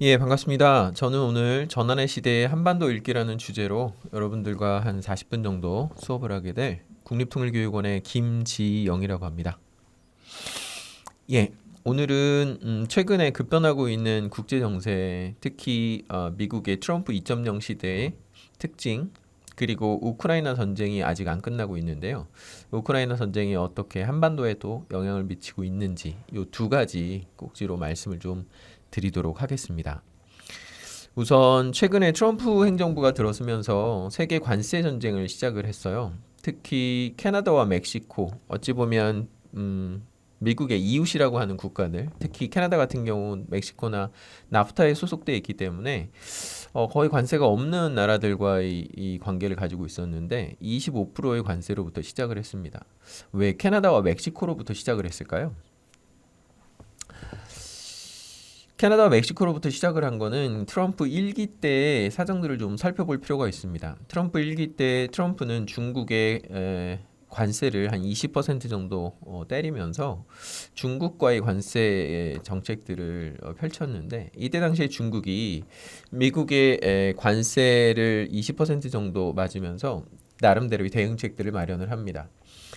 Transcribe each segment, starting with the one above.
예, 반갑습니다. 저는 오늘 전환의 시대의 한반도 읽기라는 주제로 여러분들과 한 40분 정도 수업을 하게 될 국립통일교육원의 김지영이라고 합니다. 예, 오늘은 최근에 급변하고 있는 국제 정세, 특히 미국의 트럼프 2.0 시대의 특징, 그리고 우크라이나 전쟁이 아직 안 끝나고 있는데요. 우크라이나 전쟁이 어떻게 한반도에도 영향을 미치고 있는지 이 두 가지 꼭지로 말씀을 좀 드리도록 하겠습니다. 우선 최근에 트럼프 행정부가 들어서면서 세계 관세 전쟁을 시작을 했어요. 특히 캐나다와 멕시코, 어찌 보면 미국의 이웃이라고 하는 국가들, 특히 캐나다 같은 경우 멕시코나 나프타에 소속돼 있기 때문에 거의 관세가 없는 나라들과의 이 관계를 가지고 있었는데 25%의 관세로부터 시작을 했습니다. 왜 캐나다와 멕시코로부터 시작을 했을까요? 캐나다와 멕시코로부터 시작을 한 거는 트럼프 1기 때의 사정들을 좀 살펴볼 필요가 있습니다. 트럼프 1기 때 트럼프는 중국의 관세를 한 20% 정도 때리면서 중국과의 관세 정책들을 펼쳤는데 이때 당시에 중국이 미국의 관세를 20% 정도 맞으면서 나름대로의 대응책들을 마련을 합니다.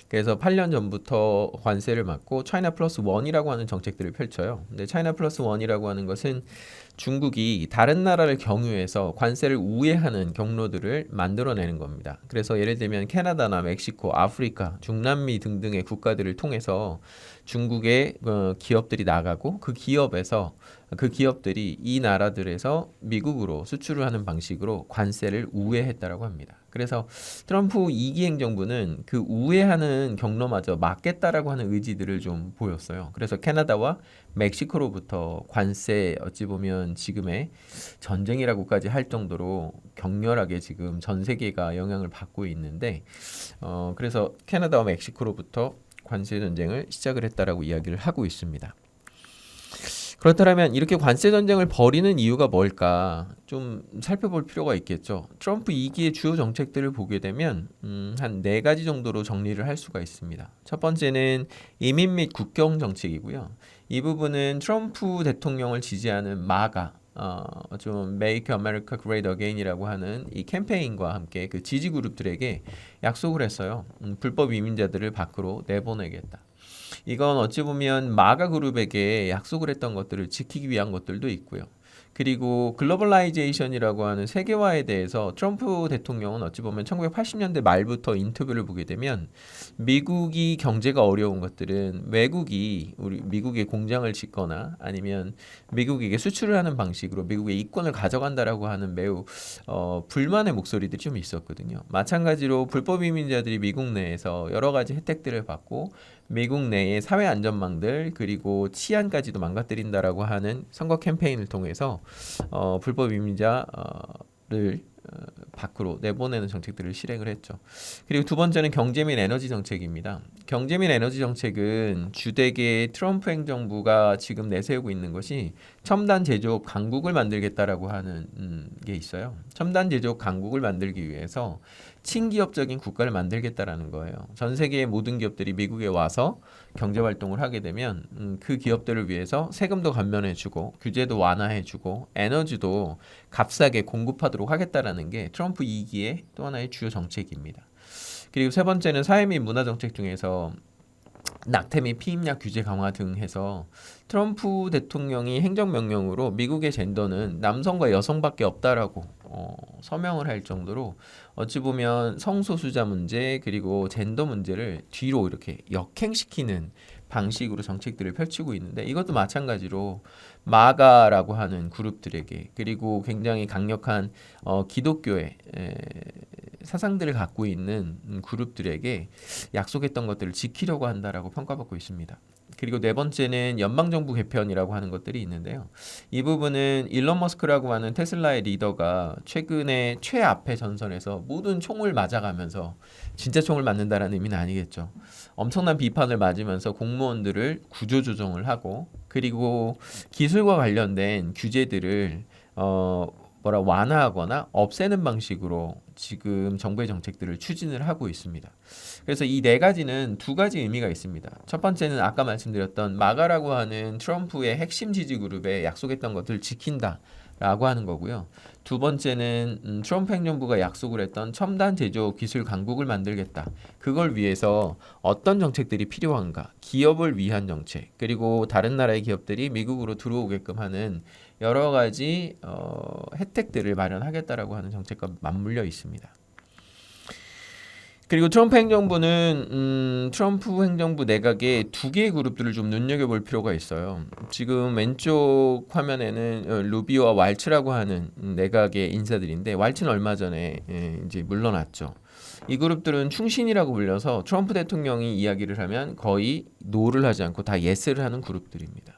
그래서 8년 전부터 관세를 막고 차이나 플러스 원이라고 하는 정책들을 펼쳐요. 근데 차이나 플러스 원이라고 하는 것은 중국이 다른 나라를 경유해서 관세를 우회하는 경로들을 만들어내는 겁니다. 그래서 예를 들면 캐나다나 멕시코, 아프리카, 중남미 등등의 국가들을 통해서 중국의 기업들이 나가고 그 기업들이 이 나라들에서 미국으로 수출을 하는 방식으로 관세를 우회했다라고 합니다. 그래서 트럼프 2기 행정부는 그 우회하는 경로마저 막겠다라고 하는 의지들을 좀 보였어요. 그래서 캐나다와 멕시코로부터 관세 어찌 보면 지금의 전쟁이라고까지 할 정도로 격렬하게 지금 전 세계가 영향을 받고 있는데 그래서 캐나다와 멕시코로부터 관세 전쟁을 시작을 했다라고 이야기를 하고 있습니다. 그렇다면 이렇게 관세 전쟁을 벌이는 이유가 뭘까 좀 살펴볼 필요가 있겠죠. 트럼프 2기의 주요 정책들을 보게 되면 한 네 가지 정도로 정리를 할 수가 있습니다. 첫 번째는 이민 및 국경 정책이고요. 이 부분은 트럼프 대통령을 지지하는 마가 좀 Make America Great Again이라고 하는 이 캠페인과 함께 그 지지 그룹들에게 약속을 했어요. 불법 이민자들을 밖으로 내보내겠다. 이건 어찌 보면 마가 그룹에게 약속을 했던 것들을 지키기 위한 것들도 있고요. 그리고 글로벌라이제이션이라고 하는 세계화에 대해서 트럼프 대통령은 어찌 보면 1980년대 말부터 인터뷰를 보게 되면 미국이 경제가 어려운 것들은 외국이 우리 미국에 공장을 짓거나 아니면 미국에게 수출을 하는 방식으로 미국의 이권을 가져간다라고 하는 매우 불만의 목소리들이 좀 있었거든요. 마찬가지로 불법 이민자들이 미국 내에서 여러 가지 혜택들을 받고 미국 내의 사회 안전망들 그리고 치안까지도 망가뜨린다라고 하는 선거 캠페인을 통해서 불법 이민자를 밖으로 내보내는 정책들을 실행을 했죠. 그리고 두 번째는 경제 및 에너지 정책입니다. 경제 및 에너지 정책은 주되게 트럼프 행정부가 지금 내세우고 있는 것이 첨단 제조업 강국을 만들겠다라고 하는 게 있어요. 첨단 제조업 강국을 만들기 위해서 친기업적인 국가를 만들겠다라는 거예요. 전 세계의 모든 기업들이 미국에 와서 경제 활동을 하게 되면 그 기업들을 위해서 세금도 감면해주고 규제도 완화해주고 에너지도 값싸게 공급하도록 하겠다라는 게 트럼프 2기의 또 하나의 주요 정책입니다. 그리고 세 번째는 사회 및 문화 정책 중에서 낙태 및 피임약 규제 강화 등 해서 트럼프 대통령이 행정명령으로 미국의 젠더는 남성과 여성밖에 없다라고 서명을 할 정도로 어찌 보면 성소수자 문제 그리고 젠더 문제를 뒤로 이렇게 역행시키는 방식으로 정책들을 펼치고 있는데 이것도 마찬가지로 마가라고 하는 그룹들에게 그리고 굉장히 강력한 기독교의 사상들을 갖고 있는 그룹들에게 약속했던 것들을 지키려고 한다라고 평가받고 있습니다. 그리고 네 번째는 연방정부 개편이라고 하는 것들이 있는데요. 이 부분은 일론 머스크라고 하는 테슬라의 리더가 최근에 최앞의 전선에서 모든 총을 맞아가면서 진짜 총을 맞는다라는 의미는 아니겠죠. 엄청난 비판을 맞으면서 공무원들을 구조조정을 하고 그리고 기술과 관련된 규제들을 완화하거나 없애는 방식으로 지금 정부의 정책들을 추진을 하고 있습니다. 그래서 이 네 가지는 두 가지 의미가 있습니다. 첫 번째는 아까 말씀드렸던 마가라고 하는 트럼프의 핵심 지지 그룹에 약속했던 것들을 지킨다라고 하는 거고요. 두 번째는 트럼프 행정부가 약속을 했던 첨단 제조 기술 강국을 만들겠다. 그걸 위해서 어떤 정책들이 필요한가? 기업을 위한 정책, 그리고 다른 나라의 기업들이 미국으로 들어오게끔 하는 여러 가지 혜택들을 마련하겠다라고 하는 정책과 맞물려 있습니다. 그리고 트럼프 행정부는 트럼프 행정부 내각에 두 개의 그룹들을 좀 눈여겨볼 필요가 있어요. 지금 왼쪽 화면에는 루비오와 왈츠라고 하는 내각의 인사들인데, 왈츠는 얼마 전에 이제 물러났죠. 이 그룹들은 충신이라고 불려서 트럼프 대통령이 이야기를 하면 거의 노를 하지 않고 다 예스를 하는 그룹들입니다.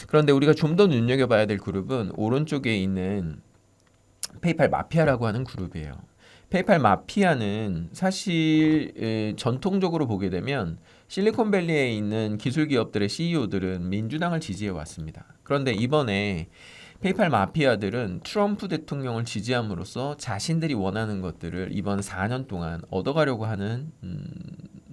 그런데 우리가 좀 더 눈여겨봐야 될 그룹은 오른쪽에 있는 페이팔 마피아라고 하는 그룹이에요. 페이팔 마피아는 사실 전통적으로 보게 되면 실리콘밸리에 있는 기술 기업들의 CEO들은 민주당을 지지해 왔습니다. 그런데 이번에 페이팔 마피아들은 트럼프 대통령을 지지함으로써 자신들이 원하는 것들을 이번 4년 동안 얻어가려고 하는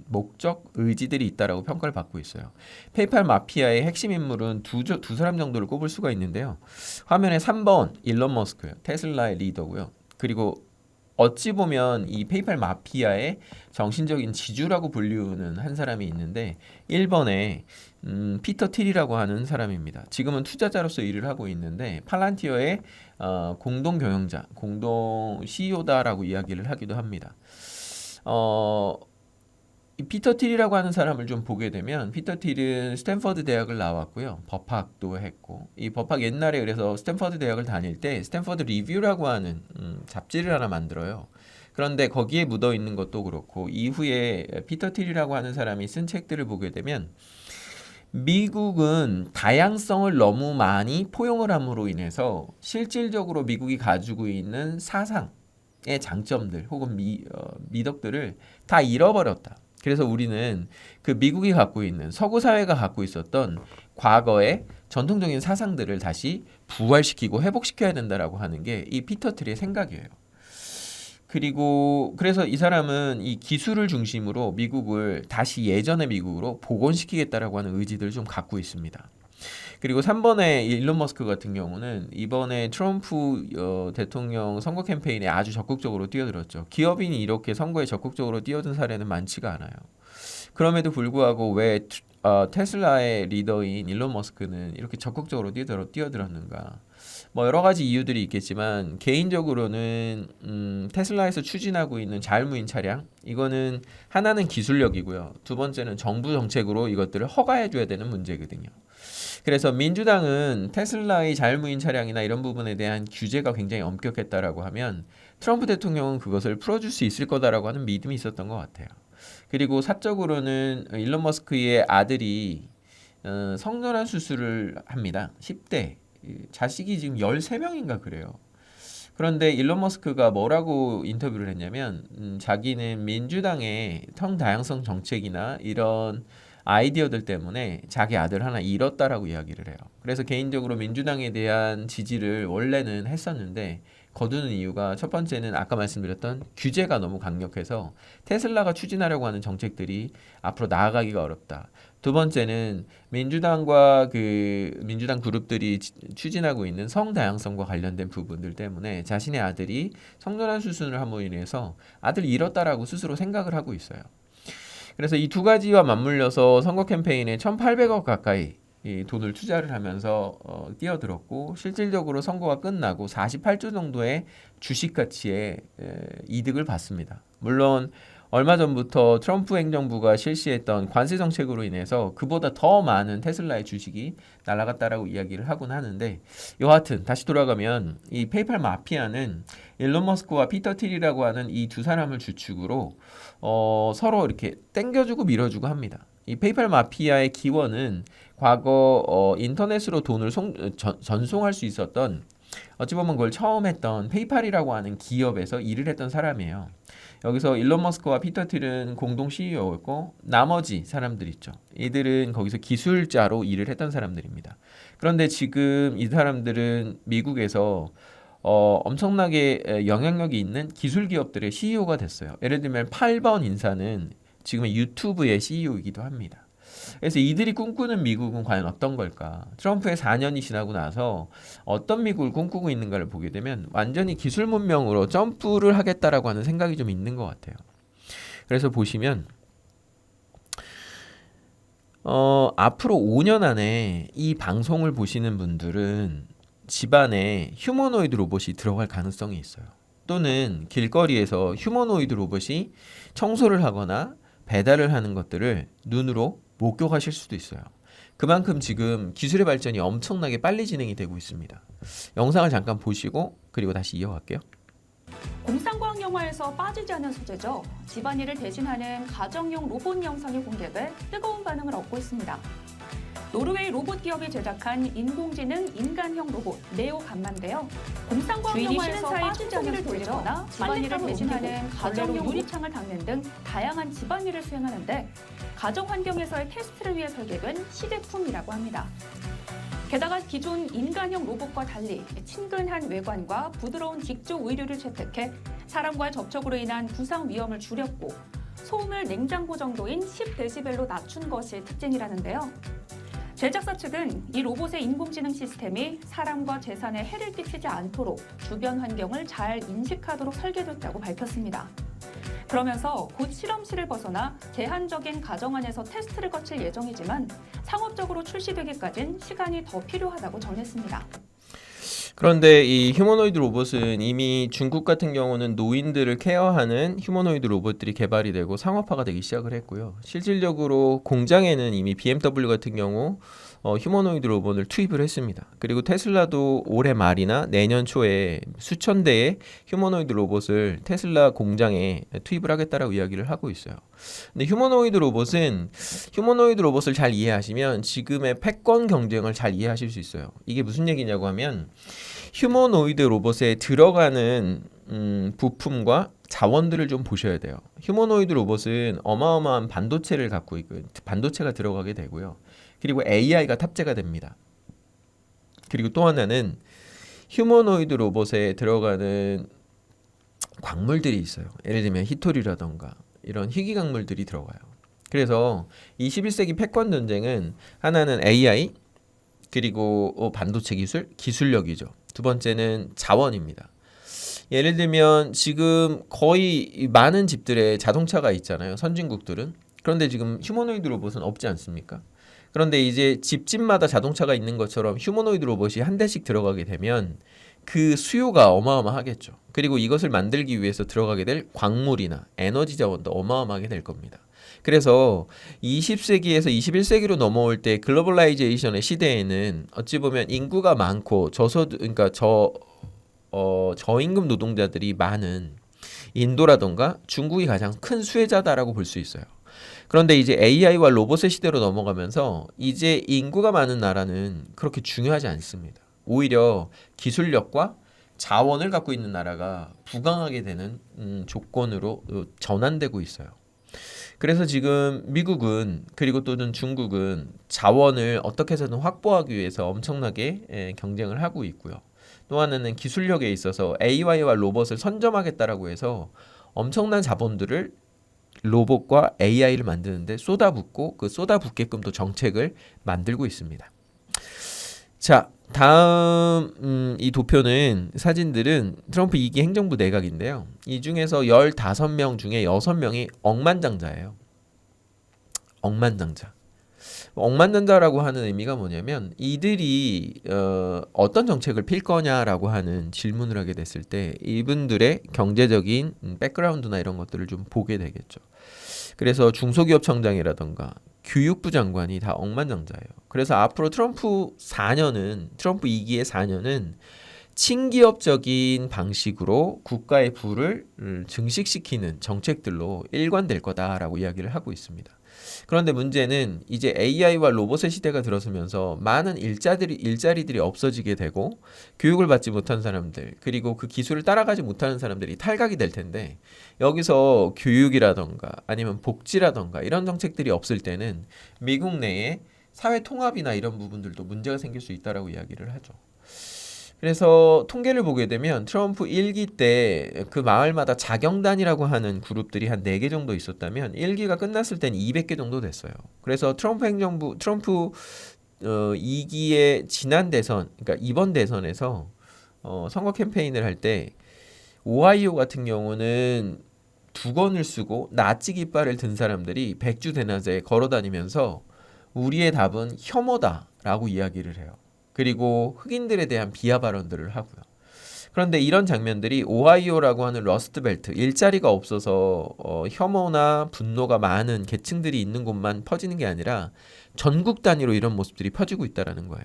목적, 의지들이 있다라고 평가를 받고 있어요. 페이팔 마피아의 핵심 인물은 두 사람 정도를 꼽을 수가 있는데요. 화면에 3번 일론 머스크요. 테슬라의 리더고요. 그리고 어찌 보면 이 페이팔 마피아의 정신적인 지주라고 불리우는 한 사람이 있는데 1번에 피터 틸이라고 하는 사람입니다. 지금은 투자자로서 일을 하고 있는데 팔란티어의 공동 경영자, 공동 CEO다라고 이야기를 하기도 합니다. 이 피터 틸이라고 하는 사람을 좀 보게 되면, 피터 틸은 스탠퍼드 대학을 나왔고요. 법학도 했고, 이 법학 옛날에 그래서 스탠퍼드 대학을 다닐 때 스탠퍼드 리뷰라고 하는 잡지를 하나 만들어요. 그런데 거기에 묻어 있는 것도 그렇고, 이후에 피터 틸이라고 하는 사람이 쓴 책들을 보게 되면 미국은 다양성을 너무 많이 포용을 함으로 인해서 실질적으로 미국이 가지고 있는 사상의 장점들 혹은 미덕들을 다 잃어버렸다. 그래서 우리는 그 미국이 갖고 있는, 서구 사회가 갖고 있었던 과거의 전통적인 사상들을 다시 부활시키고 회복시켜야 된다라고 하는 게 이 피터 틸의 생각이에요. 그리고 그래서 이 사람은 이 기술을 중심으로 미국을 다시 예전의 미국으로 복원시키겠다라고 하는 의지들을 좀 갖고 있습니다. 그리고 3번의 일론 머스크 같은 경우는 이번에 트럼프 대통령 선거 캠페인에 아주 적극적으로 뛰어들었죠. 기업인이 이렇게 선거에 적극적으로 뛰어든 사례는 많지가 않아요. 그럼에도 불구하고 왜 테슬라의 리더인 일론 머스크는 이렇게 적극적으로 뛰어들었는가? 뭐 여러 가지 이유들이 있겠지만 개인적으로는 테슬라에서 추진하고 있는 자율무인 차량, 이거는 하나는 기술력이고요. 두 번째는 정부 정책으로 이것들을 허가해줘야 되는 문제거든요. 그래서 민주당은 테슬라의 자율무인 차량이나 이런 부분에 대한 규제가 굉장히 엄격했다라고 하면 트럼프 대통령은 그것을 풀어줄 수 있을 거다라고 하는 믿음이 있었던 것 같아요. 그리고 사적으로는 일론 머스크의 아들이 성전환 수술을 합니다. 10대. 자식이 지금 13명인가 그래요. 그런데 일론 머스크가 뭐라고 인터뷰를 했냐면 자기는 민주당의 성다양성 정책이나 이런 아이디어들 때문에 자기 아들 하나 잃었다라고 이야기를 해요. 그래서 개인적으로 민주당에 대한 지지를 원래는 했었는데 거두는 이유가, 첫 번째는 아까 말씀드렸던 규제가 너무 강력해서 테슬라가 추진하려고 하는 정책들이 앞으로 나아가기가 어렵다. 두 번째는 민주당과 민주당 그룹들이 추진하고 있는 성다양성과 관련된 부분들 때문에 자신의 아들이 성전환 수술을 함으로 인해서 아들 잃었다라고 스스로 생각을 하고 있어요. 그래서 이 두 가지와 맞물려서 선거 캠페인에 1,800억 가까이 이 돈을 투자를 하면서 뛰어들었고, 실질적으로 선거가 끝나고 48조 정도의 주식 가치의 이득을 받습니다. 물론 얼마 전부터 트럼프 행정부가 실시했던 관세 정책으로 인해서 그보다 더 많은 테슬라의 주식이 날아갔다라고 이야기를 하곤 하는데, 여하튼 다시 돌아가면 이 페이팔 마피아는 일론 머스크와 피터 틸이라고 하는 이 두 사람을 주축으로 서로 이렇게 땡겨주고 밀어주고 합니다. 이 페이팔 마피아의 기원은 과거 인터넷으로 돈을 전송할 수 있었던, 어찌 보면 그걸 처음 했던 페이팔이라고 하는 기업에서 일을 했던 사람이에요. 여기서 일론 머스크와 피터 틸은 공동 CEO였고 나머지 사람들 있죠. 이들은 거기서 기술자로 일을 했던 사람들입니다. 그런데 지금 이 사람들은 미국에서 엄청나게 영향력이 있는 기술 기업들의 CEO가 됐어요. 예를 들면 8번 인사는 지금의 유튜브의 CEO이기도 합니다. 그래서 이들이 꿈꾸는 미국은 과연 어떤 걸까? 트럼프의 4년이 지나고 나서 어떤 미국을 꿈꾸고 있는가를 보게 되면 완전히 기술 문명으로 점프를 하겠다라고 하는 생각이 좀 있는 것 같아요. 그래서 보시면 앞으로 5년 안에 이 방송을 보시는 분들은 집안에 휴머노이드 로봇이 들어갈 가능성이 있어요. 또는 길거리에서 휴머노이드 로봇이 청소를 하거나 배달을 하는 것들을 눈으로 목격하실 수도 있어요. 그만큼 지금 기술의 발전이 엄청나게 빨리 진행이 되고 있습니다. 영상을 잠깐 보시고 그리고 다시 이어갈게요. 공상과학 영화에서 빠지지 않은 소재죠. 집안일을 대신하는 가정용 로봇 영상이 공개돼 뜨거운 반응을 얻고 있습니다. 노르웨이 로봇 기업이 제작한 인공지능 인간형 로봇 네오 감마인데요. 공상과학 영화에서 빠지지 않은 소재거나 집안일을 대신하는 가정용 유리창을 닦는 등 다양한 집안일을 수행하는데 가정 환경에서의 테스트를 위해 설계된 시제품이라고 합니다. 게다가 기존 인간형 로봇과 달리 친근한 외관과 부드러운 직조 의류를 채택해 사람과의 접촉으로 인한 부상 위험을 줄였고 소음을 냉장고 정도인 10dB로 낮춘 것이 특징이라는데요. 제작사 측은 이 로봇의 인공지능 시스템이 사람과 재산에 해를 끼치지 않도록 주변 환경을 잘 인식하도록 설계됐다고 밝혔습니다. 그러면서 곧 실험실을 벗어나 제한적인 가정 안에서 테스트를 거칠 예정이지만 상업적으로 출시되기까진 시간이 더 필요하다고 전했습니다. 그런데 이 휴머노이드 로봇은 이미 중국 같은 경우는 노인들을 케어하는 휴머노이드 로봇들이 개발이 되고 상업화가 되기 시작을 했고요. 실질적으로 공장에는 이미 BMW 같은 경우 휴머노이드 로봇을 투입을 했습니다. 그리고 테슬라도 올해 말이나 내년 초에 수천 대의 휴머노이드 로봇을 테슬라 공장에 투입을 하겠다라고 이야기를 하고 있어요. 근데 휴머노이드 로봇을 잘 이해하시면 지금의 패권 경쟁을 잘 이해하실 수 있어요. 이게 무슨 얘기냐고 하면 휴머노이드 로봇에 들어가는 부품과 자원들을 좀 보셔야 돼요. 휴머노이드 로봇은 어마어마한 반도체를 갖고 있고 반도체가 들어가게 되고요. 그리고 AI가 탑재가 됩니다. 그리고 또 하나는 휴머노이드 로봇에 들어가는 광물들이 있어요. 예를 들면 히토리라던가 이런 희귀 광물들이 들어가요. 그래서 21세기 패권 전쟁은 하나는 AI 그리고 반도체 기술력이죠. 두 번째는 자원입니다. 예를 들면 지금 거의 많은 집들에 자동차가 있잖아요. 선진국들은. 그런데 지금 휴머노이드 로봇은 없지 않습니까? 그런데 이제 집집마다 자동차가 있는 것처럼 휴머노이드 로봇이 한 대씩 들어가게 되면 그 수요가 어마어마하겠죠. 그리고 이것을 만들기 위해서 들어가게 될 광물이나 에너지 자원도 어마어마하게 될 겁니다. 그래서 20세기에서 21세기로 넘어올 때 글로벌라이제이션의 시대에는 어찌 보면 인구가 많고 그러니까 저임금 노동자들이 많은 인도라던가 중국이 가장 큰 수혜자다라고 볼 수 있어요. 그런데 이제 AI와 로봇의 시대로 넘어가면서 이제 인구가 많은 나라는 그렇게 중요하지 않습니다. 오히려 기술력과 자원을 갖고 있는 나라가 부강하게 되는 조건으로 전환되고 있어요. 그래서 지금 미국은 그리고 또는 중국은 자원을 어떻게 해서든 확보하기 위해서 엄청나게 경쟁을 하고 있고요. 또 하나는 기술력에 있어서 AI와 로봇을 선점하겠다라고 해서 엄청난 자본들을 로봇과 AI를 만드는데 쏟아붓고 그 쏟아붓게끔 또 정책을 만들고 있습니다. 자, 다음 이 도표는 사진들은 트럼프 2기 행정부 내각인데요. 이 중에서 15명 중에 6명이 억만장자예요. 억만장자. 억만장자라고 하는 의미가 뭐냐면 이들이 어떤 정책을 필 거냐라고 하는 질문을 하게 됐을 때 이분들의 경제적인 백그라운드나 이런 것들을 좀 보게 되겠죠. 그래서 중소기업청장이라던가 교육부 장관이 다 억만장자예요. 그래서 앞으로 트럼프 2기의 4년은 친기업적인 방식으로 국가의 부를 증식시키는 정책들로 일관될 거다라고 이야기를 하고 있습니다. 그런데 문제는 이제 AI와 로봇의 시대가 들어서면서 많은 일자리들이 없어지게 되고 교육을 받지 못한 사람들 그리고 그 기술을 따라가지 못하는 사람들이 탈각이 될 텐데 여기서 교육이라던가 아니면 복지라던가 이런 정책들이 없을 때는 미국 내에 사회 통합이나 이런 부분들도 문제가 생길 수 있다라고 이야기를 하죠. 그래서 통계를 보게 되면 트럼프 1기 때 그 마을마다 자경단이라고 하는 그룹들이 한 4개 정도 있었다면 1기가 끝났을 땐 200개 정도 됐어요. 그래서 트럼프 2기의 지난 대선, 그러니까 이번 대선에서 선거 캠페인을 할 때 오하이오 같은 경우는 두건을 쓰고 나치 깃발을 든 사람들이 백주대낮에 걸어다니면서 우리의 답은 혐오다라고 이야기를 해요. 그리고 흑인들에 대한 비하 발언들을 하고요. 그런데 이런 장면들이 오하이오라고 하는 러스트벨트, 일자리가 없어서 혐오나 분노가 많은 계층들이 있는 곳만 퍼지는 게 아니라 전국 단위로 이런 모습들이 퍼지고 있다는 거예요.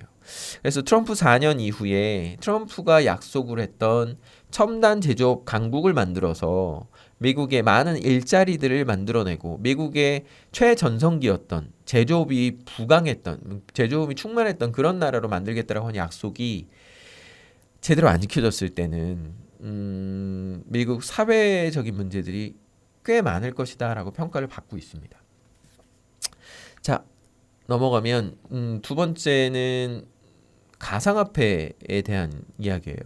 그래서 트럼프 4년 이후에 트럼프가 약속을 했던 첨단 제조업 강국을 만들어서 미국의 많은 일자리들을 만들어내고 미국의 최전성기였던 제조업이 부강했던, 제조업이 충만했던 그런 나라로 만들겠다라고 하는 약속이 제대로 안 지켜졌을 때는 미국 사회적인 문제들이 꽤 많을 것이다라고 평가를 받고 있습니다. 자, 넘어가면 두 번째는 가상화폐에 대한 이야기예요.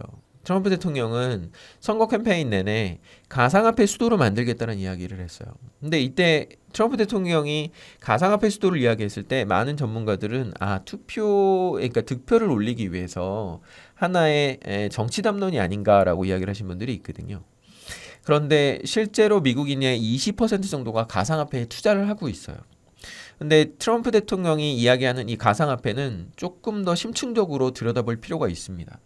트럼프 대통령은 선거 캠페인 내내 가상화폐 수도를 만들겠다는 이야기를 했어요. 근데 이때 트럼프 대통령이 가상화폐 수도를 이야기했을 때 많은 전문가들은 그러니까 득표를 올리기 위해서 하나의 정치 담론이 아닌가라고 이야기를 하신 분들이 있거든요. 그런데 실제로 미국인의 20% 정도가 가상화폐에 투자를 하고 있어요. 근데 트럼프 대통령이 이야기하는 이 가상화폐는 조금 더 심층적으로 들여다볼 필요가 있습니다.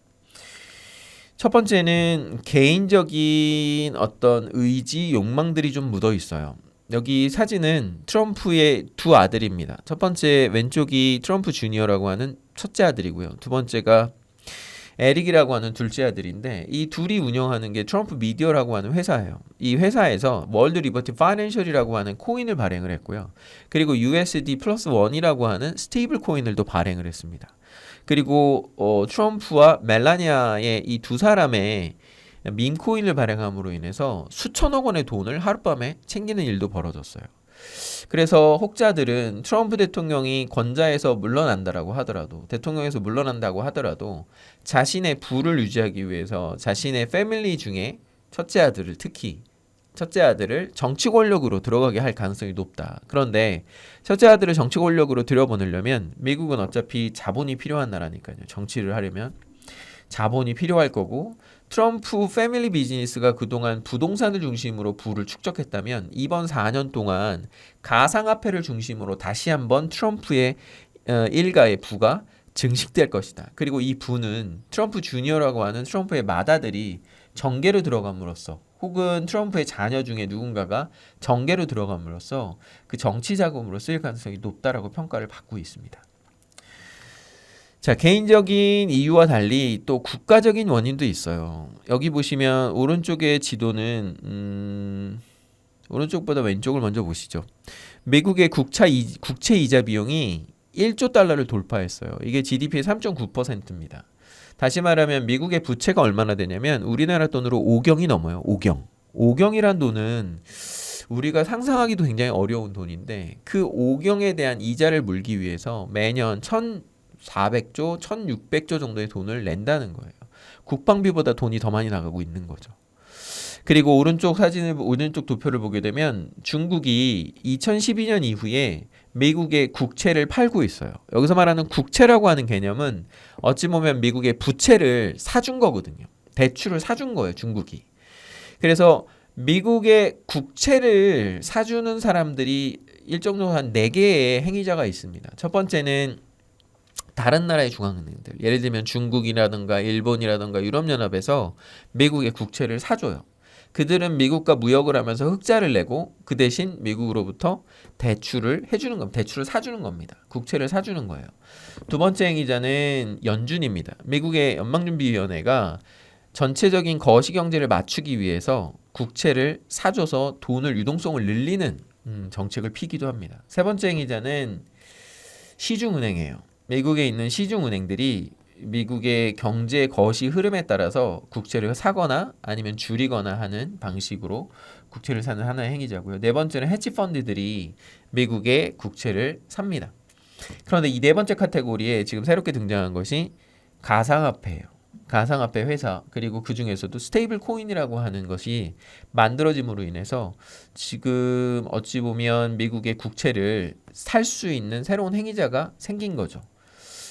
첫 번째는 개인적인 어떤 의지, 욕망들이 좀 묻어 있어요. 여기 사진은 트럼프의 두 아들입니다. 첫 번째 왼쪽이 트럼프 주니어라고 하는 첫째 아들이고요. 두 번째가 에릭이라고 하는 둘째 아들인데 이 둘이 운영하는 게 트럼프 미디어라고 하는 회사예요. 이 회사에서 월드 리버티 파이낸셜이라고 하는 코인을 발행을 했고요. 그리고 USD 플러스 1이라고 하는 스테이블 코인을도 발행을 했습니다. 그리고 트럼프와 멜라니아의 이 두 사람의 밈코인을 발행함으로 인해서 수천억 원의 돈을 하룻밤에 챙기는 일도 벌어졌어요. 그래서 혹자들은 트럼프 대통령이 권좌에서 물러난다라고 하더라도 대통령에서 물러난다고 하더라도 자신의 부를 유지하기 위해서 자신의 패밀리 중에 첫째 아들을 정치 권력으로 들어가게 할 가능성이 높다. 그런데 첫째 아들을 정치 권력으로 들여보내려면 미국은 어차피 자본이 필요한 나라니까요. 정치를 하려면 자본이 필요할 거고 트럼프 패밀리 비즈니스가 그동안 부동산을 중심으로 부를 축적했다면 이번 4년 동안 가상화폐를 중심으로 다시 한번 트럼프의 일가의 부가 증식될 것이다. 그리고 이 부는 트럼프 주니어라고 하는 트럼프의 맏아들이 정계로 들어감으로써 혹은 트럼프의 자녀 중에 누군가가 정계로 들어감으로써 그 정치 자금으로 쓰일 가능성이 높다라고 평가를 받고 있습니다. 자, 개인적인 이유와 달리 또 국가적인 원인도 있어요. 여기 보시면 오른쪽의 지도는 오른쪽보다 왼쪽을 먼저 보시죠. 미국의 국채 이자 비용이 1조 달러를 돌파했어요. 이게 GDP의 3.9%입니다. 다시 말하면 미국의 부채가 얼마나 되냐면 우리나라 돈으로 5경이 넘어요. 5경. 5경이란 돈은 우리가 상상하기도 굉장히 어려운 돈인데 그 5경에 대한 이자를 물기 위해서 매년 1,400조, 1,600조 정도의 돈을 낸다는 거예요. 국방비보다 돈이 더 많이 나가고 있는 거죠. 그리고 오른쪽 도표를 보게 되면 중국이 2012년 이후에 미국의 국채를 팔고 있어요. 여기서 말하는 국채라고 하는 개념은 어찌 보면 미국의 부채를 사준 거거든요. 대출을 사준 거예요, 중국이. 그래서 미국의 국채를 사주는 사람들이 일정적으로 한 4개의 행위자가 있습니다. 첫 번째는 다른 나라의 중앙은행들, 예를 들면 중국이라든가 일본이라든가 유럽연합에서 미국의 국채를 사줘요. 그들은 미국과 무역을 하면서 흑자를 내고 그 대신 미국으로부터 대출을 해주는 겁니다. 대출을 사주는 겁니다. 국채를 사주는 거예요. 두 번째 행위자는 연준입니다. 미국의 연방준비위원회가 전체적인 거시경제를 맞추기 위해서 국채를 사줘서 돈을 유동성을 늘리는 정책을 피기도 합니다. 세 번째 행위자는 시중은행이에요. 미국에 있는 시중은행들이 미국의 경제 거시 흐름에 따라서 국채를 사거나 아니면 줄이거나 하는 방식으로 국채를 사는 하나의 행위자고요. 네 번째는 헤지펀드들이 미국의 국채를 삽니다. 그런데 이 네 번째 카테고리에 지금 새롭게 등장한 것이 가상화폐예요. 가상화폐 회사 그리고 그 중에서도 스테이블 코인이라고 하는 것이 만들어짐으로 인해서 지금 어찌 보면 미국의 국채를 살 수 있는 새로운 행위자가 생긴 거죠.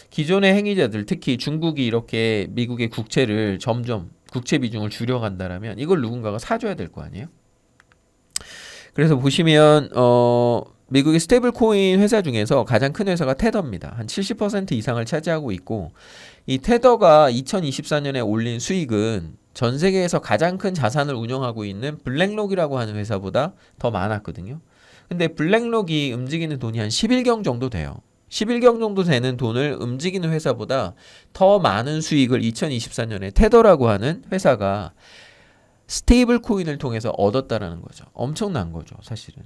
기존의 행위자들 특히 중국이 이렇게 미국의 국채를 점점 국채 비중을 줄여간다라면 이걸 누군가가 사줘야 될 거 아니에요? 그래서 보시면 미국의 스테이블 코인 회사 중에서 가장 큰 회사가 테더입니다. 한 70% 이상을 차지하고 있고 이 테더가 2024년에 올린 수익은 전 세계에서 가장 큰 자산을 운영하고 있는 블랙록이라고 하는 회사보다 더 많았거든요. 근데 블랙록이 움직이는 돈이 한 11경 정도 돼요. 11경 정도 되는 돈을 움직이는 회사보다 더 많은 수익을 2024년에 테더라고 하는 회사가 스테이블 코인을 통해서 얻었다라는 거죠. 엄청난 거죠, 사실은.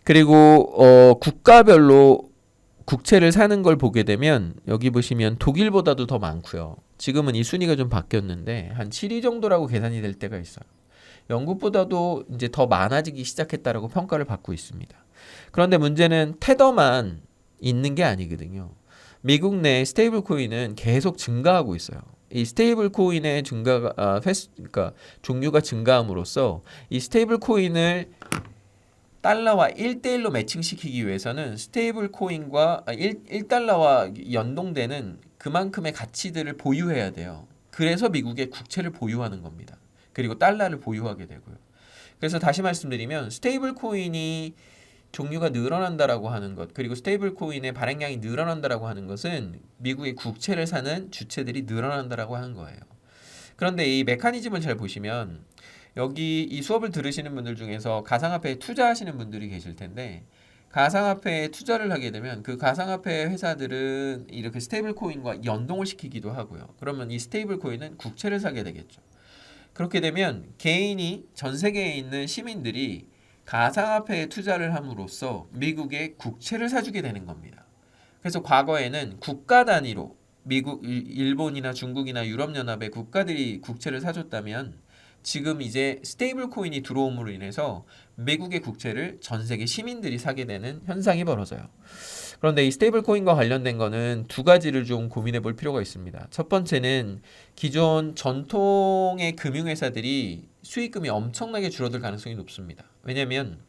그리고 국가별로 국채를 사는 걸 보게 되면 여기 보시면 독일보다도 더 많고요. 지금은 이 순위가 좀 바뀌었는데 한 7위 정도라고 계산이 될 때가 있어요. 영국보다도 이제 더 많아지기 시작했다라고 평가를 받고 있습니다. 그런데 문제는 테더만 있는 게 아니거든요. 미국 내 스테이블 코인은 계속 증가하고 있어요. 이 스테이블 코인의 증가가 그러니까 종류가 증가함으로써 이 스테이블 코인을 달러와 1대1로 매칭시키기 위해서는 스테이블 코인과 1달러와 연동되는 그만큼의 가치들을 보유해야 돼요. 그래서 미국의 국채를 보유하는 겁니다. 그리고 달러를 보유하게 되고요. 그래서 다시 말씀드리면 스테이블 코인이 종류가 늘어난다라고 하는 것, 그리고 스테이블 코인의 발행량이 늘어난다라고 하는 것은 미국의 국채를 사는 주체들이 늘어난다라고 하는 거예요. 그런데 이 메커니즘을 잘 보시면 여기 이 수업을 들으시는 분들 중에서 가상화폐에 투자하시는 분들이 계실 텐데 가상화폐에 투자를 하게 되면 그 가상화폐 회사들은 이렇게 스테이블 코인과 연동을 시키기도 하고요. 그러면 이 스테이블 코인은 국채를 사게 되겠죠. 그렇게 되면 개인이 전 세계에 있는 시민들이 가상화폐에 투자를 함으로써 미국의 국채를 사주게 되는 겁니다. 그래서 과거에는 국가 단위로 미국, 일본이나 중국이나 유럽연합의 국가들이 국채를 사줬다면 지금 이제 스테이블 코인이 들어옴으로 인해서 미국의 국채를 전 세계 시민들이 사게 되는 현상이 벌어져요. 그런데 이 스테이블 코인과 관련된 거는 두 가지를 좀 고민해 볼 필요가 있습니다. 첫 번째는 기존 전통의 금융회사들이 수익금이 엄청나게 줄어들 가능성이 높습니다. 왜냐하면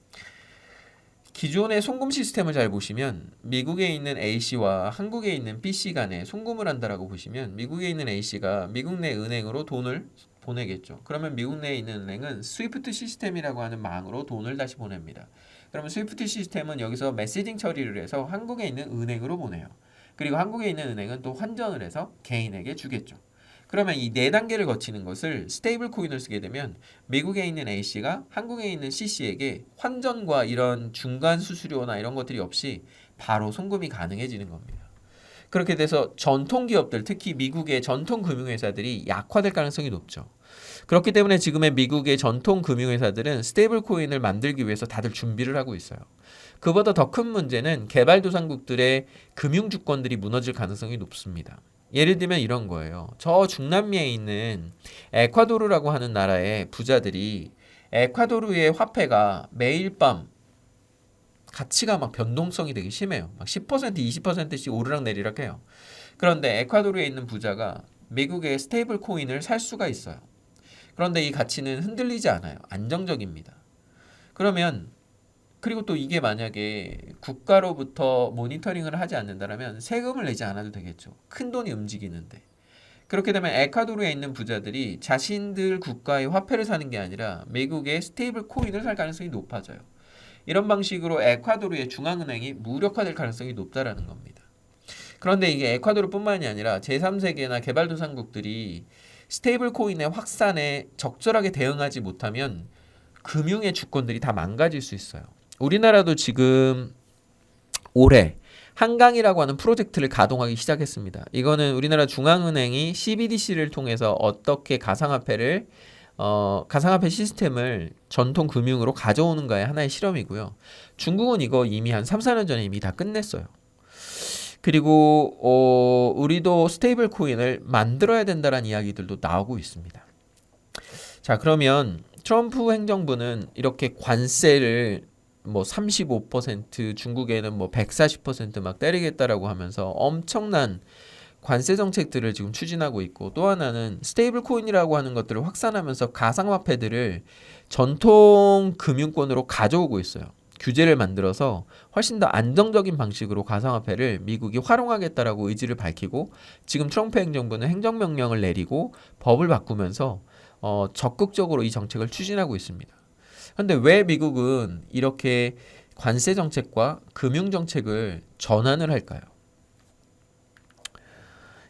기존의 송금 시스템을 잘 보시면 미국에 있는 A씨와 한국에 있는 B씨 간에 송금을 한다라고 보시면 미국에 있는 A씨가 미국 내 은행으로 돈을 보내겠죠. 그러면 미국 내에 있는 은행은 스위프트 시스템이라고 하는 망으로 돈을 다시 보냅니다. 그러면 스위프트 시스템은 여기서 메시징 처리를 해서 한국에 있는 은행으로 보내요. 그리고 한국에 있는 은행은 또 환전을 해서 개인에게 주겠죠. 그러면 이 네 단계를 거치는 것을 스테이블 코인을 쓰게 되면 미국에 있는 A씨가 한국에 있는 C씨에게 환전과 이런 중간 수수료나 이런 것들이 없이 바로 송금이 가능해지는 겁니다. 그렇게 돼서 전통 기업들, 특히 미국의 전통 금융회사들이 약화될 가능성이 높죠. 그렇기 때문에 지금의 미국의 전통 금융회사들은 스테이블 코인을 만들기 위해서 다들 준비를 하고 있어요. 그보다 더 큰 문제는 개발도상국들의 금융 주권들이 무너질 가능성이 높습니다. 예를 들면 이런 거예요. 저 중남미에 있는 에콰도르라고 하는 나라의 부자들이 에콰도르의 화폐가 매일 밤 가치가 막 변동성이 되게 심해요. 막 10%, 20%씩 오르락내리락 해요. 그런데 에콰도르에 있는 부자가 미국의 스테이블 코인을 살 수가 있어요. 그런데 이 가치는 흔들리지 않아요. 안정적입니다. 그러면 그리고 또 이게 만약에 국가로부터 모니터링을 하지 않는다면 세금을 내지 않아도 되겠죠. 큰 돈이 움직이는데. 그렇게 되면 에콰도르에 있는 부자들이 자신들 국가의 화폐를 사는 게 아니라 미국의 스테이블 코인을 살 가능성이 높아져요. 이런 방식으로 에콰도르의 중앙은행이 무력화될 가능성이 높다라는 겁니다. 그런데 이게 에콰도르뿐만이 아니라 제3세계나 개발도상국들이 스테이블 코인의 확산에 적절하게 대응하지 못하면 금융의 주권들이 다 망가질 수 있어요. 우리나라도 지금 올해 한강이라고 하는 프로젝트를 가동하기 시작했습니다. 이거는 우리나라 중앙은행이 CBDC를 통해서 어떻게 가상화폐 시스템을 전통 금융으로 가져오는가의 하나의 실험이고요. 중국은 이거 이미 한 3, 4년 전에 이미 다 끝냈어요. 그리고 우리도 스테이블 코인을 만들어야 된다는 이야기들도 나오고 있습니다. 자, 그러면 트럼프 행정부는 이렇게 관세를 뭐 35% 중국에는 뭐 140% 막 때리겠다라고 하면서 엄청난 관세 정책들을 지금 추진하고 있고 또 하나는 스테이블 코인이라고 하는 것들을 확산하면서 가상화폐들을 전통 금융권으로 가져오고 있어요. 규제를 만들어서 훨씬 더 안정적인 방식으로 가상화폐를 미국이 활용하겠다라고 의지를 밝히고 지금 트럼프 행정부는 행정명령을 내리고 법을 바꾸면서 적극적으로 이 정책을 추진하고 있습니다. 그런데 왜 미국은 이렇게 관세 정책과 금융 정책을 전환을 할까요?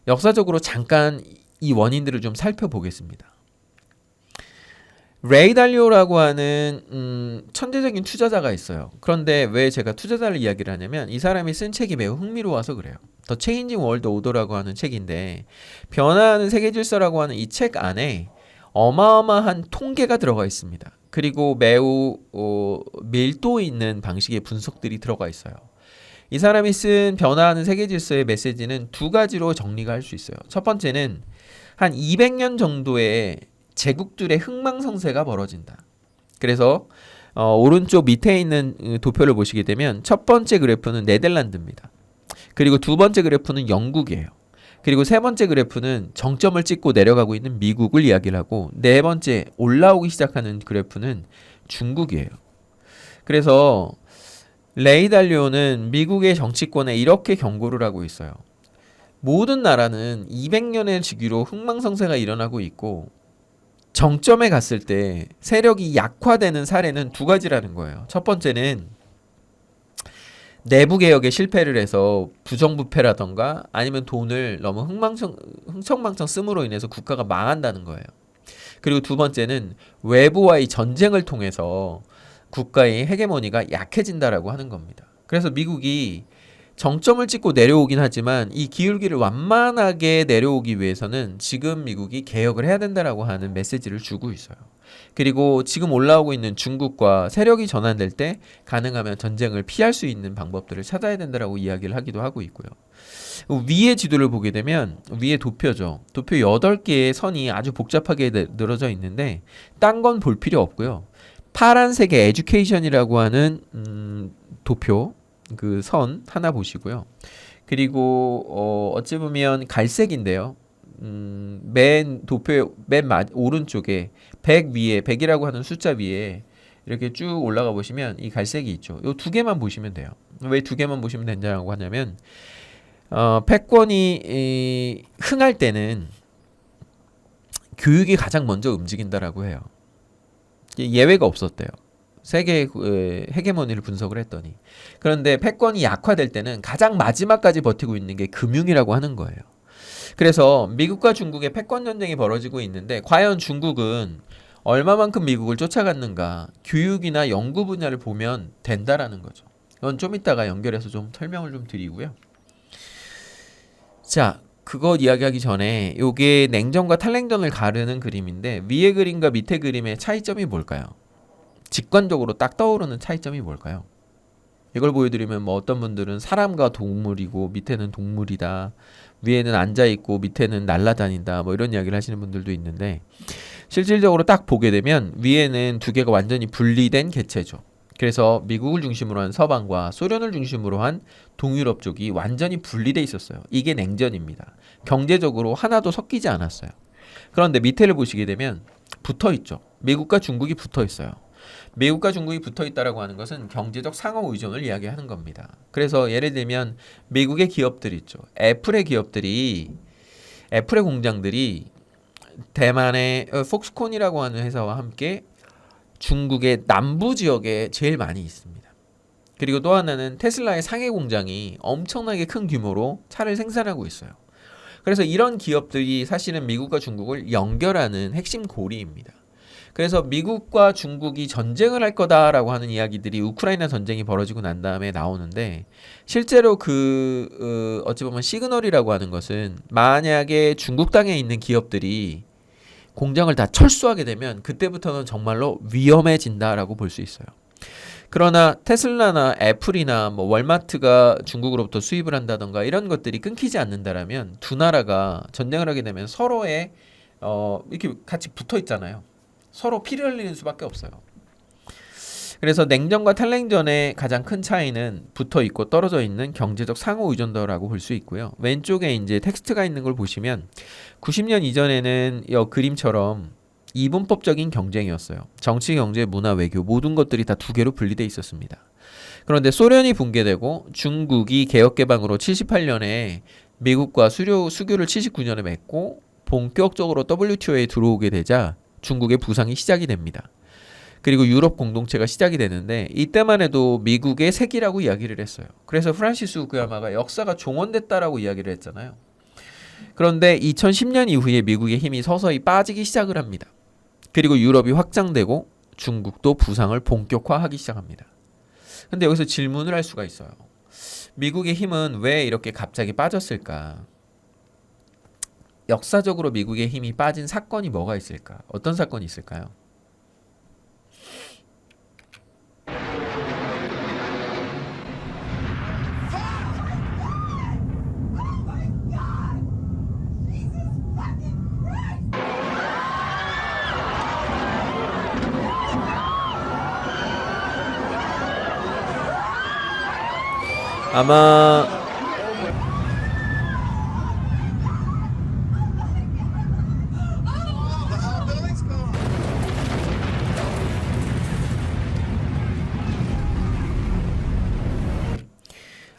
역사적으로 잠깐 이 원인들을 좀 살펴보겠습니다. 레이 달리오라고 하는 천재적인 투자자가 있어요. 그런데 왜 제가 투자자를 이야기를 하냐면 이 사람이 쓴 책이 매우 흥미로워서 그래요. 더 체인징 월드 오더라고 하는 책인데 변화하는 세계 질서라고 하는 이 책 안에 어마어마한 통계가 들어가 있습니다. 그리고 매우 밀도 있는 방식의 분석들이 들어가 있어요. 이 사람이 쓴 변화하는 세계 질서의 메시지는 두 가지로 정리가 할 수 있어요. 첫 번째는 한 200년 정도의 제국들의 흥망성쇠가 벌어진다. 그래서 오른쪽 밑에 있는 도표를 보시게 되면 첫 번째 그래프는 네덜란드입니다. 그리고 두 번째 그래프는 영국이에요. 그리고 세 번째 그래프는 정점을 찍고 내려가고 있는 미국을 이야기를 하고 네 번째 올라오기 시작하는 그래프는 중국이에요. 그래서 레이 달리오는 미국의 정치권에 이렇게 경고를 하고 있어요. 모든 나라는 200년의 주기로 흥망성쇠가 일어나고 있고 정점에 갔을 때 세력이 약화되는 사례는 두 가지라는 거예요. 첫 번째는 내부 개혁에 실패를 해서 부정부패라던가 아니면 돈을 너무 흥청망청 씀으로 인해서 국가가 망한다는 거예요. 그리고 두 번째는 외부와의 전쟁을 통해서 국가의 헤게모니가 약해진다라고 하는 겁니다. 그래서 미국이 정점을 찍고 내려오긴 하지만 이 기울기를 완만하게 내려오기 위해서는 지금 미국이 개혁을 해야 된다라고 하는 메시지를 주고 있어요. 그리고 지금 올라오고 있는 중국과 세력이 전환될 때 가능하면 전쟁을 피할 수 있는 방법들을 찾아야 된다라고 이야기를 하기도 하고 있고요. 위의 지도를 보게 되면 위에 도표죠. 도표 8개의 선이 아주 복잡하게 늘어져 있는데 딴 건 볼 필요 없고요. 파란색의 에듀케이션이라고 하는 도표 그 선 하나 보시고요. 그리고 어찌 보면 갈색인데요. 맨 도표 맨 오른쪽에 100 위에 100이라고 하는 숫자 위에 이렇게 쭉 올라가 보시면 이 갈색이 있죠. 이 두 개만 보시면 돼요. 왜 두 개만 보시면 된다고 하냐면 패권이 흥할 때는 교육이 가장 먼저 움직인다라고 해요. 예외가 없었대요. 세계의 헤게모니를 분석을 했더니. 그런데 패권이 약화될 때는 가장 마지막까지 버티고 있는 게 금융이라고 하는 거예요. 그래서 미국과 중국의 패권 전쟁이 벌어지고 있는데 과연 중국은 얼마만큼 미국을 쫓아갔는가 교육이나 연구 분야를 보면 된다라는 거죠. 이건 좀 이따가 연결해서 좀 설명을 좀 드리고요. 자, 그거 이야기하기 전에 요게 냉전과 탈냉전을 가르는 그림인데 위에 그림과 밑에 그림의 차이점이 뭘까요? 직관적으로 딱 떠오르는 차이점이 뭘까요? 이걸 보여드리면 뭐 어떤 분들은 사람과 동물이고 밑에는 동물이다. 위에는 앉아있고 밑에는 날아다닌다. 뭐 이런 이야기를 하시는 분들도 있는데 실질적으로 딱 보게 되면 위에는 두 개가 완전히 분리된 개체죠. 그래서 미국을 중심으로 한 서방과 소련을 중심으로 한 동유럽 쪽이 완전히 분리돼 있었어요. 이게 냉전입니다. 경제적으로 하나도 섞이지 않았어요. 그런데 밑에를 보시게 되면 붙어 있죠. 미국과 중국이 붙어 있어요. 미국과 중국이 붙어 있다라고 하는 것은 경제적 상호 의존을 이야기하는 겁니다. 그래서 예를 들면 미국의 기업들이 있죠. 애플의 공장들이 대만의 폭스콘이라고 하는 회사와 함께 중국의 남부 지역에 제일 많이 있습니다. 그리고 또 하나는 테슬라의 상해 공장이 엄청나게 큰 규모로 차를 생산하고 있어요. 그래서 이런 기업들이 사실은 미국과 중국을 연결하는 핵심 고리입니다. 그래서 미국과 중국이 전쟁을 할 거다라고 하는 이야기들이 우크라이나 전쟁이 벌어지고 난 다음에 나오는데 실제로 어찌 보면 시그널이라고 하는 것은 만약에 중국 땅에 있는 기업들이 공장을 다 철수하게 되면 그때부터는 정말로 위험해진다라고 볼 수 있어요. 그러나 테슬라나 애플이나 뭐 월마트가 중국으로부터 수입을 한다던가 이런 것들이 끊기지 않는다라면 두 나라가 전쟁을 하게 되면 서로의 이렇게 같이 붙어 있잖아요. 서로 피를 흘리는 수밖에 없어요. 그래서 냉전과 탈냉전의 가장 큰 차이는 붙어 있고 떨어져 있는 경제적 상호 의존도라고 볼 수 있고요. 왼쪽에 이제 텍스트가 있는 걸 보시면 90년 이전에는 이 그림처럼 이분법적인 경쟁이었어요. 정치, 경제, 문화, 외교 모든 것들이 다 두 개로 분리돼 있었습니다. 그런데 소련이 붕괴되고 중국이 개혁개방으로 78년에 미국과 수교를 79년에 맺고 본격적으로 WTO에 들어오게 되자 중국의 부상이 시작이 됩니다. 그리고 유럽 공동체가 시작이 되는데 이때만 해도 미국의 색이라고 이야기를 했어요. 그래서 프란시스 후쿠야마가 역사가 종언됐다라고 이야기를 했잖아요. 그런데 2010년 이후에 미국의 힘이 서서히 빠지기 시작을 합니다. 그리고 유럽이 확장되고 중국도 부상을 본격화하기 시작합니다. 근데 여기서 질문을 할 수가 있어요. 미국의 힘은 왜 이렇게 갑자기 빠졌을까? 역사적으로 미국의 힘이 빠진 사건이 뭐가 있을까? 어떤 사건이 있을까요?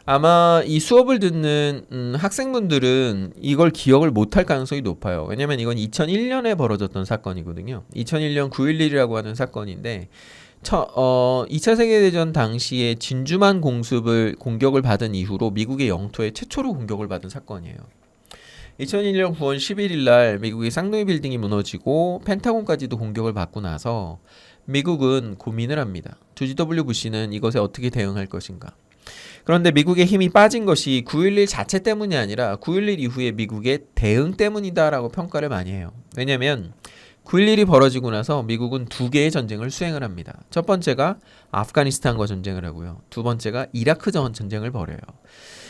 아마 이 수업을 듣는 학생분들은 이걸 기억을 못할 가능성이 높아요. 왜냐면 이건 2001년에 벌어졌던 사건이거든요. 2001년 9.11이라고 하는 사건인데 2차 세계대전 당시에 진주만 공격을 받은 이후로 미국의 영토에 최초로 공격을 받은 사건이에요. 2001년 9월 11일 날 미국의 쌍둥이 빌딩이 무너지고 펜타곤까지도 공격을 받고 나서 미국은 고민을 합니다. 조지 W 부시는 이것에 어떻게 대응할 것인가. 그런데 미국의 힘이 빠진 것이 9.11 자체 때문이 아니라 9.11 이후에 미국의 대응 때문이다라고 평가를 많이 해요. 왜냐하면 9.11이 벌어지고 나서 미국은 두 개의 전쟁을 수행을 합니다. 첫 번째가 아프가니스탄과 전쟁을 하고요. 두 번째가 이라크 전쟁을 벌여요.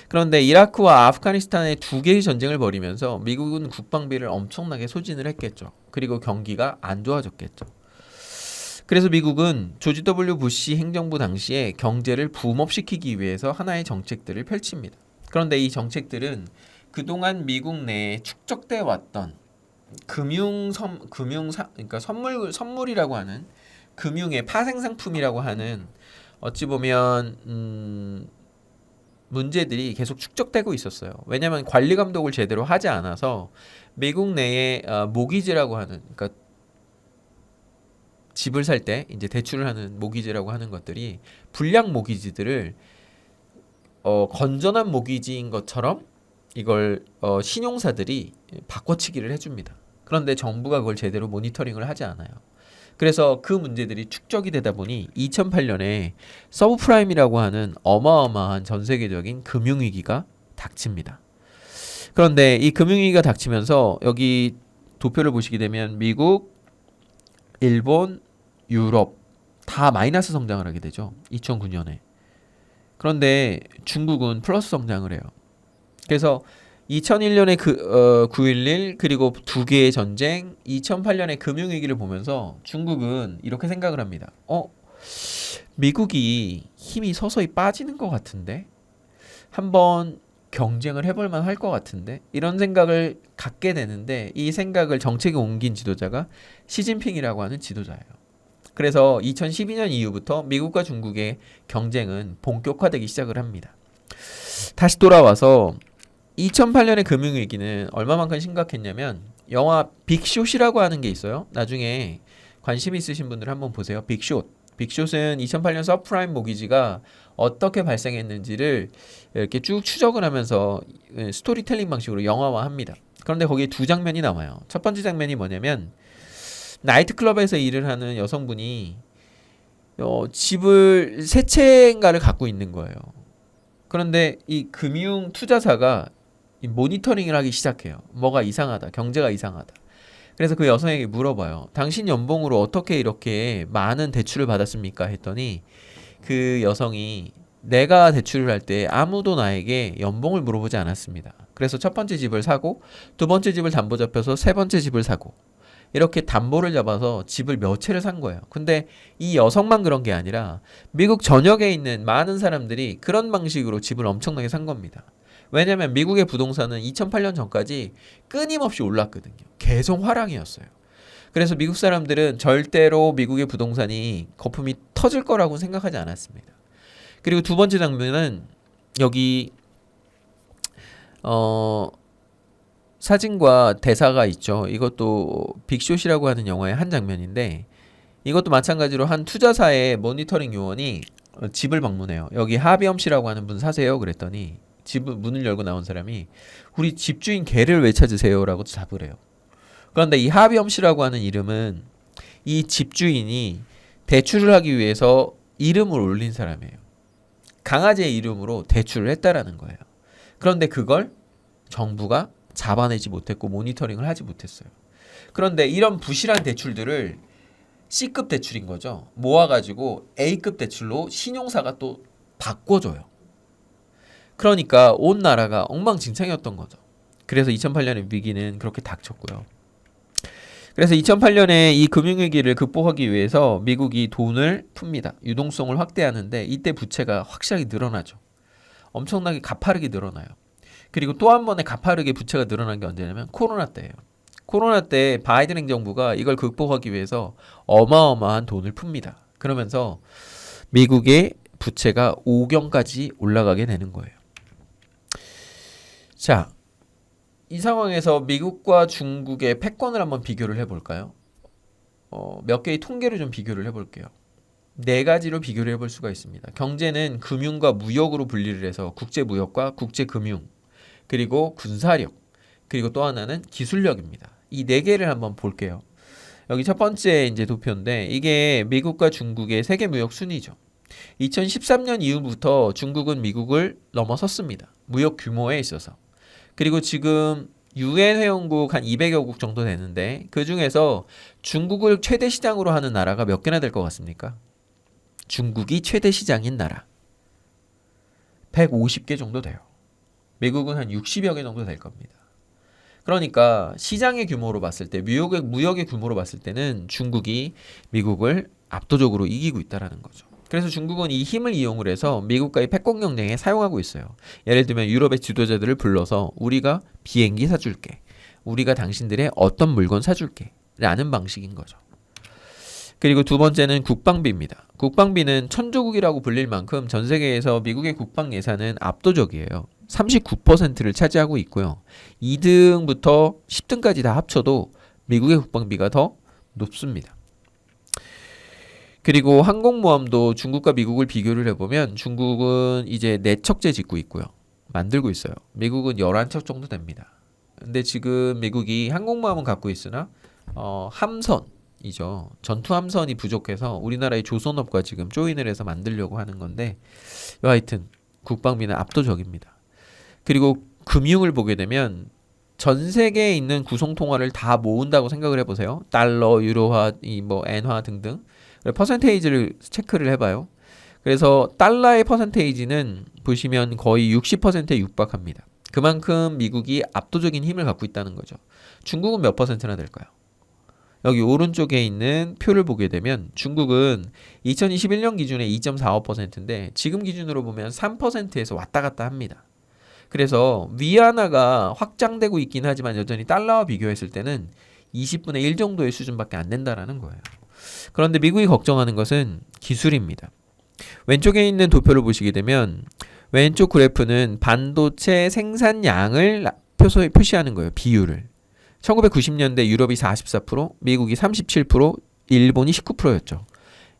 그런데 이라크와 아프가니스탄의 두 개의 전쟁을 벌이면서 미국은 국방비를 엄청나게 소진을 했겠죠. 그리고 경기가 안 좋아졌겠죠. 그래서 미국은 조지 W 부시 행정부 당시에 경제를 붐업시키기 위해서 하나의 정책들을 펼칩니다. 그런데 이 정책들은 그동안 미국 내에 축적돼 왔던 그러니까 선물이라고 하는 금융의 파생상품이라고 하는 어찌 보면 문제들이 계속 축적되고 있었어요. 왜냐하면 관리 감독을 제대로 하지 않아서 미국 내에 모기지라고 하는 그러니까 집을 살 때 이제 대출을 하는 모기지라고 하는 것들이 불량 모기지들을 건전한 모기지인 것처럼 이걸 신용사들이 바꿔치기를 해줍니다. 그런데 정부가 그걸 제대로 모니터링을 하지 않아요. 그래서 그 문제들이 축적이 되다 보니 2008년에 서브프라임이라고 하는 어마어마한 전 세계적인 금융위기가 닥칩니다. 그런데 이 금융위기가 닥치면서 여기 도표를 보시게 되면 미국, 일본, 유럽 다 마이너스 성장을 하게 되죠. 2009년에. 그런데 중국은 플러스 성장을 해요. 그래서 2001년에 9.11 그리고 두 개의 전쟁, 2008년에 금융위기를 보면서 중국은 이렇게 생각을 합니다. 미국이 힘이 서서히 빠지는 것 같은데 한번 경쟁을 해볼 만할 것 같은데 이런 생각을 갖게 되는데 이 생각을 정책에 옮긴 지도자가 시진핑이라고 하는 지도자예요. 그래서 2012년 이후부터 미국과 중국의 경쟁은 본격화되기 시작을 합니다. 다시 돌아와서 2008년의 금융위기는 얼마만큼 심각했냐면 영화 빅숏이라고 하는 게 있어요. 나중에 관심 있으신 분들 한번 보세요. 빅숏. 빅숏은 2008년 서프라임 모기지가 어떻게 발생했는지를 이렇게 쭉 추적을 하면서 스토리텔링 방식으로 영화화합니다. 그런데 거기에 두 장면이 나와요. 첫 번째 장면이 뭐냐면 나이트클럽에서 일을 하는 여성분이 집을 세 채인가를 갖고 있는 거예요. 그런데 이 금융 투자사가 이 모니터링을 하기 시작해요. 뭐가 이상하다. 경제가 이상하다. 그래서 그 여성에게 물어봐요. 당신 연봉으로 어떻게 이렇게 많은 대출을 받았습니까? 했더니 그 여성이 내가 대출을 할 때 아무도 나에게 연봉을 물어보지 않았습니다. 그래서 첫 번째 집을 사고 두 번째 집을 담보 잡혀서 세 번째 집을 사고 이렇게 담보를 잡아서 집을 몇 채를 산 거예요. 근데 이 여성만 그런 게 아니라 미국 전역에 있는 많은 사람들이 그런 방식으로 집을 엄청나게 산 겁니다. 왜냐면 미국의 부동산은 2008년 전까지 끊임없이 올랐거든요. 계속 하락이었어요. 그래서 미국 사람들은 절대로 미국의 부동산이 거품이 터질 거라고 생각하지 않았습니다. 그리고 두 번째 장면은 여기 사진과 대사가 있죠. 이것도 빅숏이라고 하는 영화의 한 장면인데 이것도 마찬가지로 한 투자사의 모니터링 요원이 집을 방문해요. 여기 하비엄 씨라고 하는 분 사세요? 그랬더니 집 문을 열고 나온 사람이 우리 집주인 개를 왜 찾으세요? 라고 답을 해요. 그런데 이 하비엄 씨라고 하는 이름은 이 집주인이 대출을 하기 위해서 이름을 올린 사람이에요. 강아지의 이름으로 대출을 했다라는 거예요. 그런데 그걸 정부가 잡아내지 못했고 모니터링을 하지 못했어요. 그런데 이런 부실한 대출들을 C급 대출인 거죠. 모아가지고 A급 대출로 신용사가 또 바꿔줘요. 그러니까 온 나라가 엉망진창이었던 거죠. 그래서 2008년의 위기는 그렇게 닥쳤고요. 그래서 2008년에 이 금융위기를 극복하기 위해서 미국이 돈을 풉니다. 유동성을 확대하는데 이때 부채가 확실하게 늘어나죠. 엄청나게 가파르게 늘어나요. 그리고 또 한 번에 가파르게 부채가 늘어난 게 언제냐면 코로나 때예요. 코로나 때 바이든 행정부가 이걸 극복하기 위해서 어마어마한 돈을 풉니다. 그러면서 미국의 부채가 5경까지 올라가게 되는 거예요. 자, 이 상황에서 미국과 중국의 패권을 한번 비교를 해볼까요? 몇 개의 통계를 좀 비교를 해볼게요. 네 가지로 비교를 해볼 수가 있습니다. 경제는 금융과 무역으로 분리를 해서 국제무역과 국제금융, 그리고 군사력, 그리고 또 하나는 기술력입니다. 이 네 개를 한번 볼게요. 여기 첫 번째 이제 도표인데 이게 미국과 중국의 세계 무역 순위죠. 2013년 이후부터 중국은 미국을 넘어섰습니다. 무역 규모에 있어서. 그리고 지금 UN 회원국 한 200여 국 정도 되는데 그 중에서 중국을 최대 시장으로 하는 나라가 몇 개나 될 것 같습니까? 중국이 최대 시장인 나라 150개 정도 돼요. 미국은 한 60여 개 정도 될 겁니다. 그러니까 시장의 규모로 봤을 때 무역의 규모로 봤을 때는 중국이 미국을 압도적으로 이기고 있다는 거죠. 그래서 중국은 이 힘을 이용을 해서 미국과의 패권 경쟁에 사용하고 있어요. 예를 들면 유럽의 지도자들을 불러서 우리가 비행기 사줄게. 우리가 당신들의 어떤 물건 사줄게. 라는 방식인 거죠. 그리고 두 번째는 국방비입니다. 국방비는 천조국이라고 불릴 만큼 전 세계에서 미국의 국방 예산은 압도적이에요. 39%를 차지하고 있고요. 2등부터 10등까지 다 합쳐도 미국의 국방비가 더 높습니다. 그리고 항공모함도 중국과 미국을 비교를 해보면 중국은 이제 4척째 짓고 있고요. 만들고 있어요. 미국은 11척 정도 됩니다. 근데 지금 미국이 항공모함은 갖고 있으나 함선이죠. 전투함선이 부족해서 우리나라의 조선업과 지금 조인을 해서 만들려고 하는 건데 여하튼 국방비는 압도적입니다. 그리고 금융을 보게 되면 전 세계에 있는 구성통화를 다 모은다고 생각을 해보세요. 달러, 유로화, 엔화 등등. 퍼센테이지를 체크를 해봐요. 그래서 달러의 퍼센테이지는 보시면 거의 60%에 육박합니다. 그만큼 미국이 압도적인 힘을 갖고 있다는 거죠. 중국은 몇 퍼센트나 될까요? 여기 오른쪽에 있는 표를 보게 되면 중국은 2021년 기준에 2.45%인데 지금 기준으로 보면 3%에서 왔다 갔다 합니다. 그래서 위안화가 확장되고 있긴 하지만 여전히 달러와 비교했을 때는 20분의 1 정도의 수준밖에 안 된다라는 거예요. 그런데 미국이 걱정하는 것은 기술입니다. 왼쪽에 있는 도표를 보시게 되면 왼쪽 그래프는 반도체 생산량을 표시하는 거예요. 비율을. 1990년대 유럽이 44%, 미국이 37%, 일본이 19%였죠.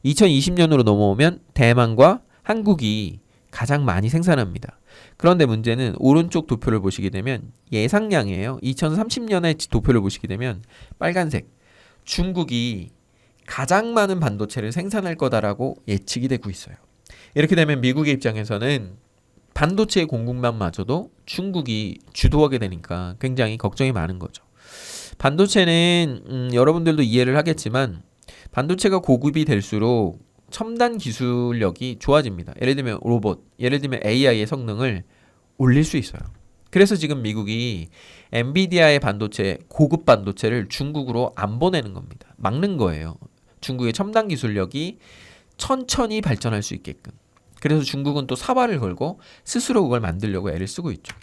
2020년으로 넘어오면 대만과 한국이 가장 많이 생산합니다. 그런데 문제는 오른쪽 도표를 보시게 되면 예상량이에요. 2030년의 도표를 보시게 되면 빨간색. 중국이 가장 많은 반도체를 생산할 거다라고 예측이 되고 있어요. 이렇게 되면 미국의 입장에서는 반도체의 공급망마저도 중국이 주도하게 되니까 굉장히 걱정이 많은 거죠. 반도체는 여러분들도 이해를 하겠지만 반도체가 고급이 될수록 첨단 기술력이 좋아집니다. 예를 들면 로봇, 예를 들면 AI의 성능을 올릴 수 있어요. 그래서 지금 미국이 엔비디아의 반도체, 고급 반도체를 중국으로 안 보내는 겁니다. 막는 거예요. 중국의 첨단 기술력이 천천히 발전할 수 있게끔. 그래서 중국은 또 사활을 걸고 스스로 그걸 만들려고 애를 쓰고 있죠.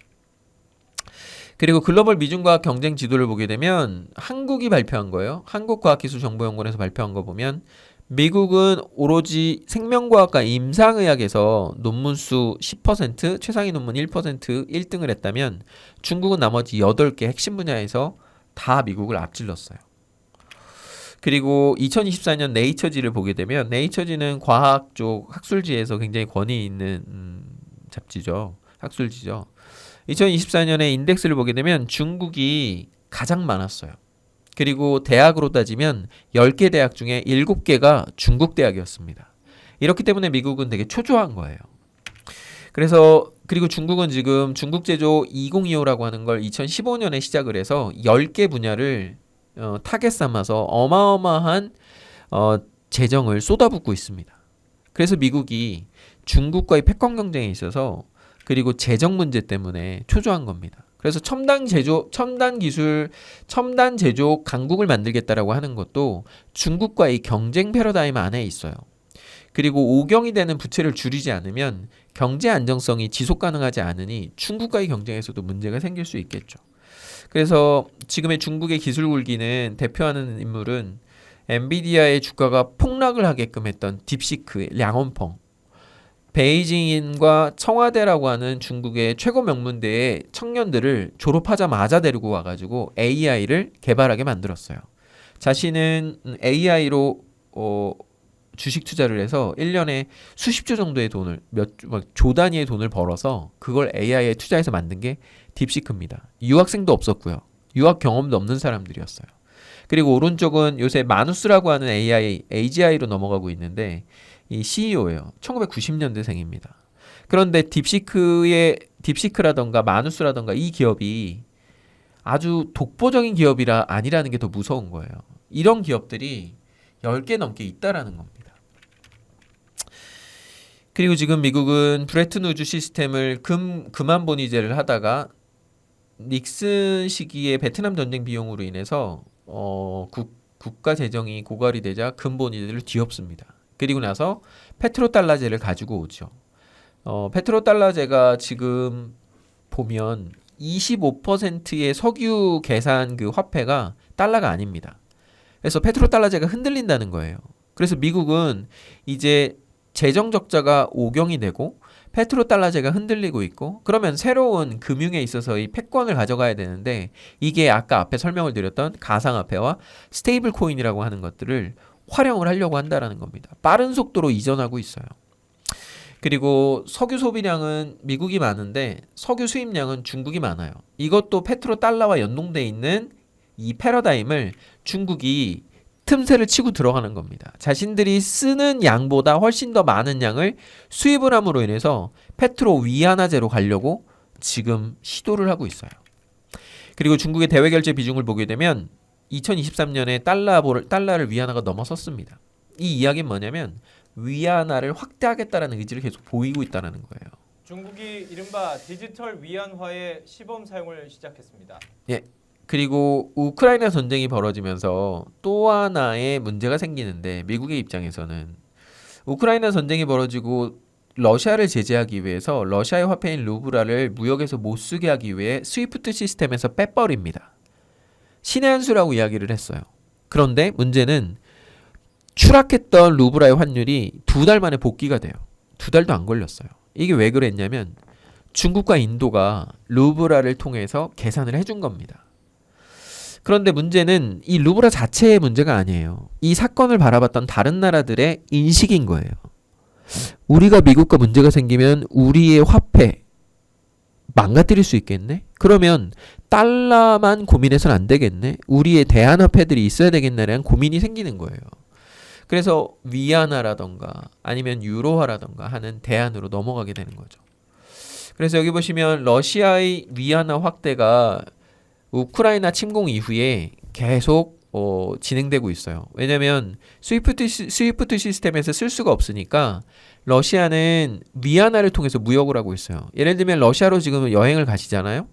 그리고 글로벌 미중과학 경쟁 지도를 보게 되면 한국이 발표한 거예요. 한국과학기술정보연구원에서 발표한 거 보면 미국은 오로지 생명과학과 임상의학에서 논문 수 10%, 최상위 논문 1% 1등을 했다면 중국은 나머지 8개 핵심 분야에서 다 미국을 앞질렀어요. 그리고 2024년 네이처지를 보게 되면 네이처지는 과학 쪽 학술지에서 굉장히 권위 있는 잡지죠. 학술지죠. 2024년에 인덱스를 보게 되면 중국이 가장 많았어요. 그리고 대학으로 따지면 10개 대학 중에 7개가 중국 대학이었습니다. 이렇기 때문에 미국은 되게 초조한 거예요. 그리고 중국은 지금 중국 제조 2025라고 하는 걸 2015년에 시작을 해서 10개 분야를 타겟 삼아서 어마어마한 재정을 쏟아붓고 있습니다. 그래서 미국이 중국과의 패권 경쟁에 있어서 그리고 재정 문제 때문에 초조한 겁니다. 그래서 첨단 기술, 첨단 제조 강국을 만들겠다라고 하는 것도 중국과의 경쟁 패러다임 안에 있어요. 그리고 오경이 되는 부채를 줄이지 않으면 경제 안정성이 지속 가능하지 않으니 중국과의 경쟁에서도 문제가 생길 수 있겠죠. 그래서 지금의 중국의 기술 굴기는 대표하는 인물은 엔비디아의 주가가 폭락을 하게끔 했던 딥시크, 량원펑, 베이징과 청와대라고 하는 중국의 최고 명문대의 청년들을 졸업하자마자 데리고 와가지고 AI를 개발하게 만들었어요. 자신은 AI로 주식 투자를 해서 1년에 수십조 정도의 돈을 조 단위의 돈을 벌어서 그걸 AI에 투자해서 만든 게 딥시크입니다. 유학생도 없었고요. 유학 경험도 없는 사람들이었어요. 그리고 오른쪽은 요새 마누스라고 하는 AI, AGI로 넘어가고 있는데 이 CEO예요. 1990년대생입니다. 그런데 딥시크라던가 마누스라던가 이 기업이 아주 독보적인 기업이라 아니라는 게 더 무서운 거예요. 이런 기업들이 10개 넘게 있다라는 겁니다. 그리고 지금 미국은 브레튼 우즈 시스템을 금한 본위제를 하다가 닉슨 시기에 베트남 전쟁 비용으로 인해서 국가 재정이 고갈이 되자 금 본위제를 뒤엎습니다. 그리고 나서 페트로달러제를 가지고 오죠. 페트로달러제가 지금 보면 25%의 석유 계산 그 화폐가 달러가 아닙니다. 그래서 페트로달러제가 흔들린다는 거예요. 그래서 미국은 이제 재정 적자가 오경이 되고 페트로달러제가 흔들리고 있고 그러면 새로운 금융에 있어서 이 패권을 가져가야 되는데 이게 아까 앞에 설명을 드렸던 가상화폐와 스테이블 코인이라고 하는 것들을 활용을 하려고 한다라는 겁니다. 빠른 속도로 이전하고 있어요. 그리고 석유 소비량은 미국이 많은데 석유 수입량은 중국이 많아요. 이것도 페트로달러와 연동돼 있는 이 패러다임을 중국이 틈새를 치고 들어가는 겁니다. 자신들이 쓰는 양보다 훨씬 더 많은 양을 수입을 함으로 인해서 페트로 위안화제로 가려고 지금 시도를 하고 있어요. 그리고 중국의 대외 결제 비중을 보게 되면 2023년에 달러를 위안화가 넘어섰습니다. 이 이야기는 뭐냐면 위안화를 확대하겠다는 의지를 계속 보이고 있다는 거예요. 중국이 이른바 디지털 위안화의 시범 사용을 시작했습니다. 예. 그리고 우크라이나 전쟁이 벌어지면서 또 하나의 문제가 생기는데 미국의 입장에서는 우크라이나 전쟁이 벌어지고 러시아를 제재하기 위해서 러시아의 화폐인 루블라를 무역에서 못 쓰게 하기 위해 스위프트 시스템에서 빼버립니다. 신의 한 수라고 이야기를 했어요. 그런데 문제는 추락했던 루블라의 환율이 2달 만에 복귀가 돼요. 2달도 안 걸렸어요. 이게 왜 그랬냐면 중국과 인도가 루블라를 통해서 계산을 해준 겁니다. 그런데 문제는 이 루블라 자체의 문제가 아니에요. 이 사건을 바라봤던 다른 나라들의 인식인 거예요. 우리가 미국과 문제가 생기면 우리의 화폐 망가뜨릴 수 있겠네? 그러면 달러만 고민해서는 안 되겠네? 우리의 대안화폐들이 있어야 되겠네라는 고민이 생기는 거예요. 그래서 위안화라던가 아니면 유로화라던가 하는 대안으로 넘어가게 되는 거죠. 그래서 여기 보시면 러시아의 위안화 확대가 우크라이나 침공 이후에 계속 진행되고 있어요. 왜냐하면 스위프트 시스템에서 쓸 수가 없으니까 러시아는 위안화를 통해서 무역을 하고 있어요. 예를 들면 러시아로 지금 여행을 가시잖아요.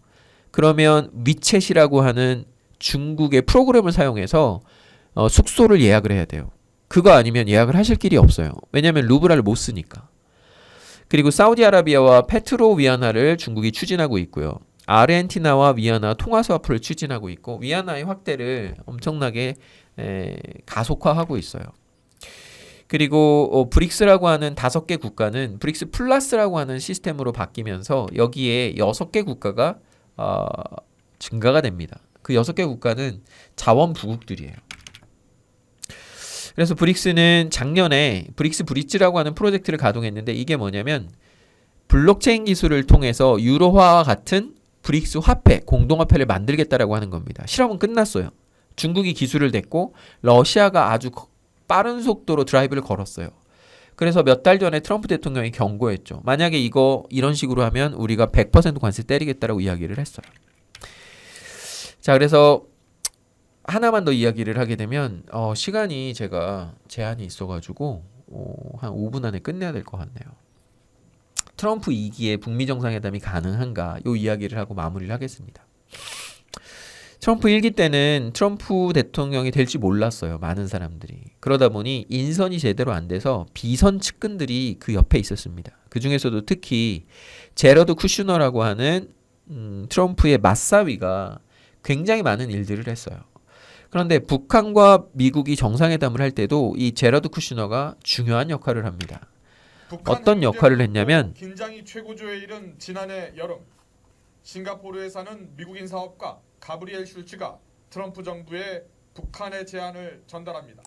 그러면 위챗이라고 하는 중국의 프로그램을 사용해서 숙소를 예약을 해야 돼요. 그거 아니면 예약을 하실 길이 없어요. 왜냐하면 루브라를 못 쓰니까. 그리고 사우디아라비아와 페트로 위안화를 중국이 추진하고 있고요. 아르헨티나와 위안화 통화 스와프를 추진하고 있고 위안화의 확대를 엄청나게 가속화하고 있어요. 그리고 브릭스라고 하는 5개 국가는 브릭스 플러스라고 하는 시스템으로 바뀌면서 여기에 6개 국가가 증가가 됩니다. 그 6개 국가는 자원 부국들이에요. 그래서 브릭스는 작년에 브릭스 브릿지라고 하는 프로젝트를 가동했는데 이게 뭐냐면 블록체인 기술을 통해서 유로화와 같은 브릭스 화폐, 공동화폐를 만들겠다라고 하는 겁니다. 실험은 끝났어요. 중국이 기술을 냈고 러시아가 아주 빠른 속도로 드라이브를 걸었어요. 그래서 몇 달 전에 트럼프 대통령이 경고했죠. 만약에 이런 식으로 하면 우리가 100% 관세 때리겠다라고 이야기를 했어요. 자, 그래서 하나만 더 이야기를 하게 되면 시간이 제가 제한이 있어가지고 한 5분 안에 끝내야 될 것 같네요. 트럼프 2기에 북미 정상회담이 가능한가 이 이야기를 하고 마무리를 하겠습니다. 트럼프 1기 때는 트럼프 대통령이 될지 몰랐어요. 많은 사람들이. 그러다 보니 인선이 제대로 안 돼서 비선 측근들이 그 옆에 있었습니다. 그 중에서도 특히 제러드 쿠슈너라고 하는 트럼프의 맞사위가 굉장히 많은 일들을 했어요. 그런데 북한과 미국이 정상회담을 할 때도 이 제러드 쿠슈너가 중요한 역할을 합니다. 어떤 역할을 했냐면 긴장이 최고조에 이른 지난해 여름 싱가포르에 사는 미국인 사업가 가브리엘 슐츠가 트럼프 정부에 북한의 제안을 전달합니다.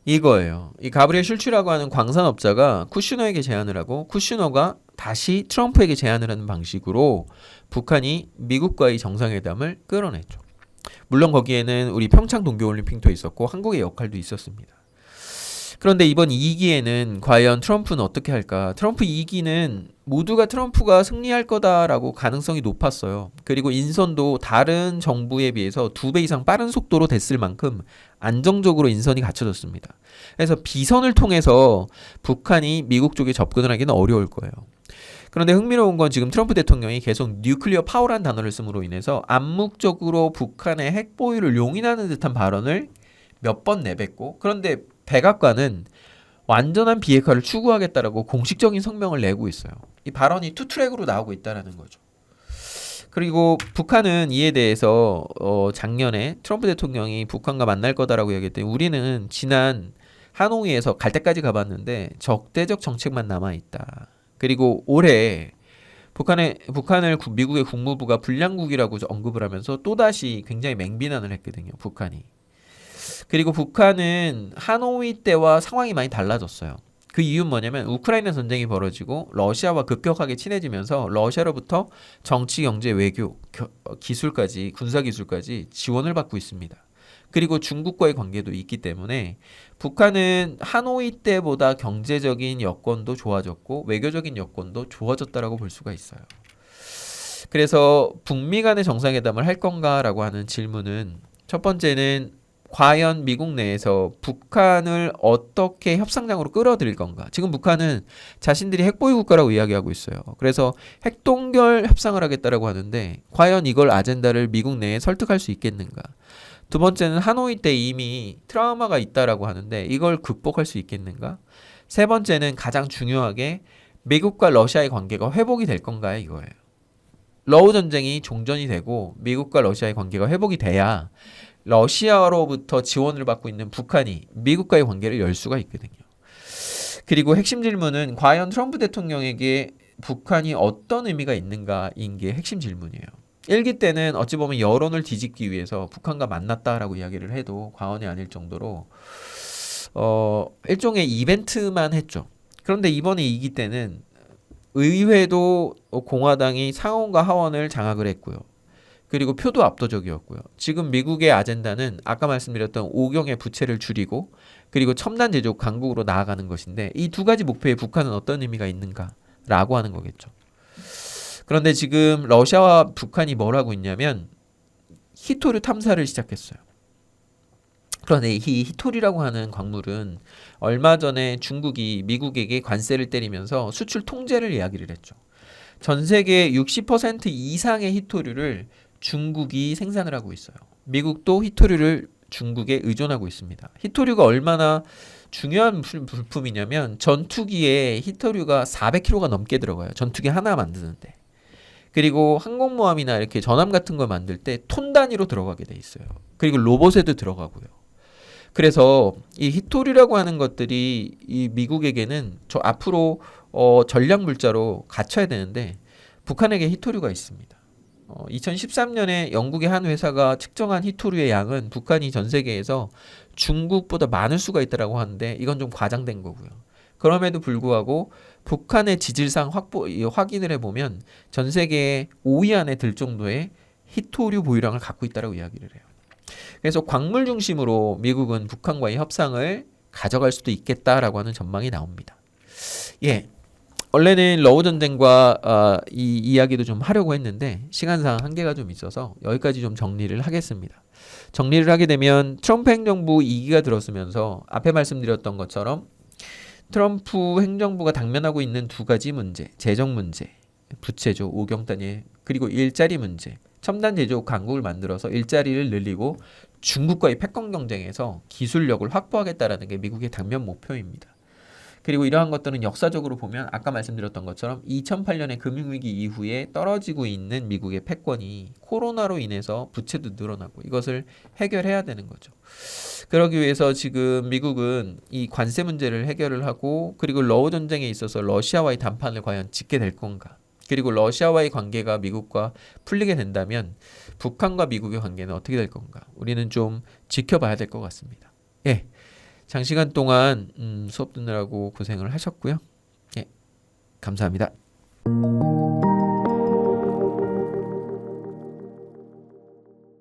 이거예요. 이 가브리엘 슐츠라고 하는 광산업자가 쿠슈너에게 제안을 하고 쿠슈너가 다시 트럼프에게 제안을 하는 방식으로 북한이 미국과의 정상회담을 끌어냈죠. 물론 거기에는 우리 평창 동계올림픽도 있었고 한국의 역할도 있었습니다. 그런데 이번 2기에는 과연 트럼프는 어떻게 할까? 트럼프 2기는 모두가 트럼프가 승리할 거다라고 가능성이 높았어요. 그리고 인선도 다른 정부에 비해서 2배 이상 빠른 속도로 됐을 만큼 안정적으로 인선이 갖춰졌습니다. 그래서 비선을 통해서 북한이 미국 쪽에 접근을 하기는 어려울 거예요. 그런데 흥미로운 건 지금 트럼프 대통령이 계속 뉴클리어 파워라는 단어를 씀으로 인해서 암묵적으로 북한의 핵 보유를 용인하는 듯한 발언을 몇 번 내뱉고 그런데 백악관은 완전한 비핵화를 추구하겠다라고 공식적인 성명을 내고 있어요. 이 발언이 투트랙으로 나오고 있다는 거죠. 그리고 북한은 이에 대해서 작년에 트럼프 대통령이 북한과 만날 거다라고 얘기했더니 우리는 지난 하노이에서 갈 때까지 가봤는데 적대적 정책만 남아있다. 그리고 올해 북한을 미국의 국무부가 불량국이라고 언급을 하면서 또다시 굉장히 맹비난을 했거든요. 북한이. 그리고 북한은 하노이 때와 상황이 많이 달라졌어요. 그 이유는 뭐냐면 우크라이나 전쟁이 벌어지고 러시아와 급격하게 친해지면서 러시아로부터 정치, 경제, 외교, 기술까지 군사기술까지 지원을 받고 있습니다. 그리고 중국과의 관계도 있기 때문에 북한은 하노이 때보다 경제적인 여건도 좋아졌고 외교적인 여건도 좋아졌다라고 볼 수가 있어요. 그래서 북미 간의 정상회담을 할 건가라고 하는 질문은 첫 번째는 과연 미국 내에서 북한을 어떻게 협상장으로 끌어들일 건가? 지금 북한은 자신들이 핵보유 국가라고 이야기하고 있어요. 그래서 핵동결 협상을 하겠다라고 하는데 과연 이걸 아젠다를 미국 내에 설득할 수 있겠는가? 두 번째는 하노이 때 이미 트라우마가 있다라고 하는데 이걸 극복할 수 있겠는가? 세 번째는 가장 중요하게 미국과 러시아의 관계가 회복이 될 건가 이거예요. 러우 전쟁이 종전이 되고 미국과 러시아의 관계가 회복이 돼야 러시아로부터 지원을 받고 있는 북한이 미국과의 관계를 열 수가 있거든요. 그리고 핵심 질문은 과연 트럼프 대통령에게 북한이 어떤 의미가 있는가인 게 핵심 질문이에요. 1기 때는 어찌 보면 여론을 뒤집기 위해서 북한과 만났다라고 이야기를 해도 과언이 아닐 정도로 일종의 이벤트만 했죠. 그런데 이번에 2기 때는 의회도 공화당이 상원과 하원을 장악을 했고요. 그리고 표도 압도적이었고요. 지금 미국의 아젠다는 아까 말씀드렸던 5경의 부채를 줄이고 그리고 첨단 제조 강국으로 나아가는 것인데 이 두 가지 목표에 북한은 어떤 의미가 있는가라고 하는 거겠죠. 그런데 지금 러시아와 북한이 뭘 하고 있냐면 히토류 탐사를 시작했어요. 그런데 이 히토리라고 하는 광물은 얼마 전에 중국이 미국에게 관세를 때리면서 수출 통제를 이야기를 했죠. 전 세계 60% 이상의 히토류를 중국이 생산을 하고 있어요. 미국도 히토류를 중국에 의존하고 있습니다. 히토류가 얼마나 중요한 물품이냐면 전투기에 히토류가 400kg가 넘게 들어가요. 전투기 하나 만드는데. 그리고 항공모함이나 이렇게 전함 같은 걸 만들 때 톤 단위로 들어가게 돼 있어요. 그리고 로봇에도 들어가고요. 그래서 이 히토류라고 하는 것들이 이 미국에게는 저 앞으로 전략 물자로 갖춰야 되는데 북한에게 히토류가 있습니다. 2013년에 영국의 한 회사가 측정한 히토류의 양은 북한이 전 세계에서 중국보다 많을 수가 있다라고 하는데 이건 좀 과장된 거고요. 그럼에도 불구하고 북한의 지질상 확인을 해보면 전 세계 5위 안에 들 정도의 히토류 보유량을 갖고 있다라고 이야기를 해요. 그래서 광물 중심으로 미국은 북한과의 협상을 가져갈 수도 있겠다라고 하는 전망이 나옵니다. 예, 원래는 러우 전쟁과 이 이야기도 좀 하려고 했는데 시간상 한계가 좀 있어서 여기까지 좀 정리를 하겠습니다. 정리를 하게 되면 트럼프 행정부 2기가 들었으면서 앞에 말씀드렸던 것처럼 트럼프 행정부가 당면하고 있는 두 가지 문제, 재정 문제, 부채죠, 5경 단위, 그리고 일자리 문제, 첨단 제조업 강국을 만들어서 일자리를 늘리고 중국과의 패권 경쟁에서 기술력을 확보하겠다라는 게 미국의 당면 목표입니다. 그리고 이러한 것들은 역사적으로 보면 아까 말씀드렸던 것처럼 2008년의 금융위기 이후에 떨어지고 있는 미국의 패권이 코로나로 인해서 부채도 늘어나고 이것을 해결해야 되는 거죠. 그러기 위해서 지금 미국은 이 관세 문제를 해결을 하고 그리고 러우 전쟁에 있어서 러시아와의談判을 과연 짓게 될 건가? 그리고 러시아와의 관계가 미국과 풀리게 된다면 북한과 미국의 관계는 어떻게 될 건가? 우리는 좀 지켜봐야 될 것 같습니다. 예, 장시간 동안 수업 듣느라고 고생을 하셨고요. 예, 감사합니다.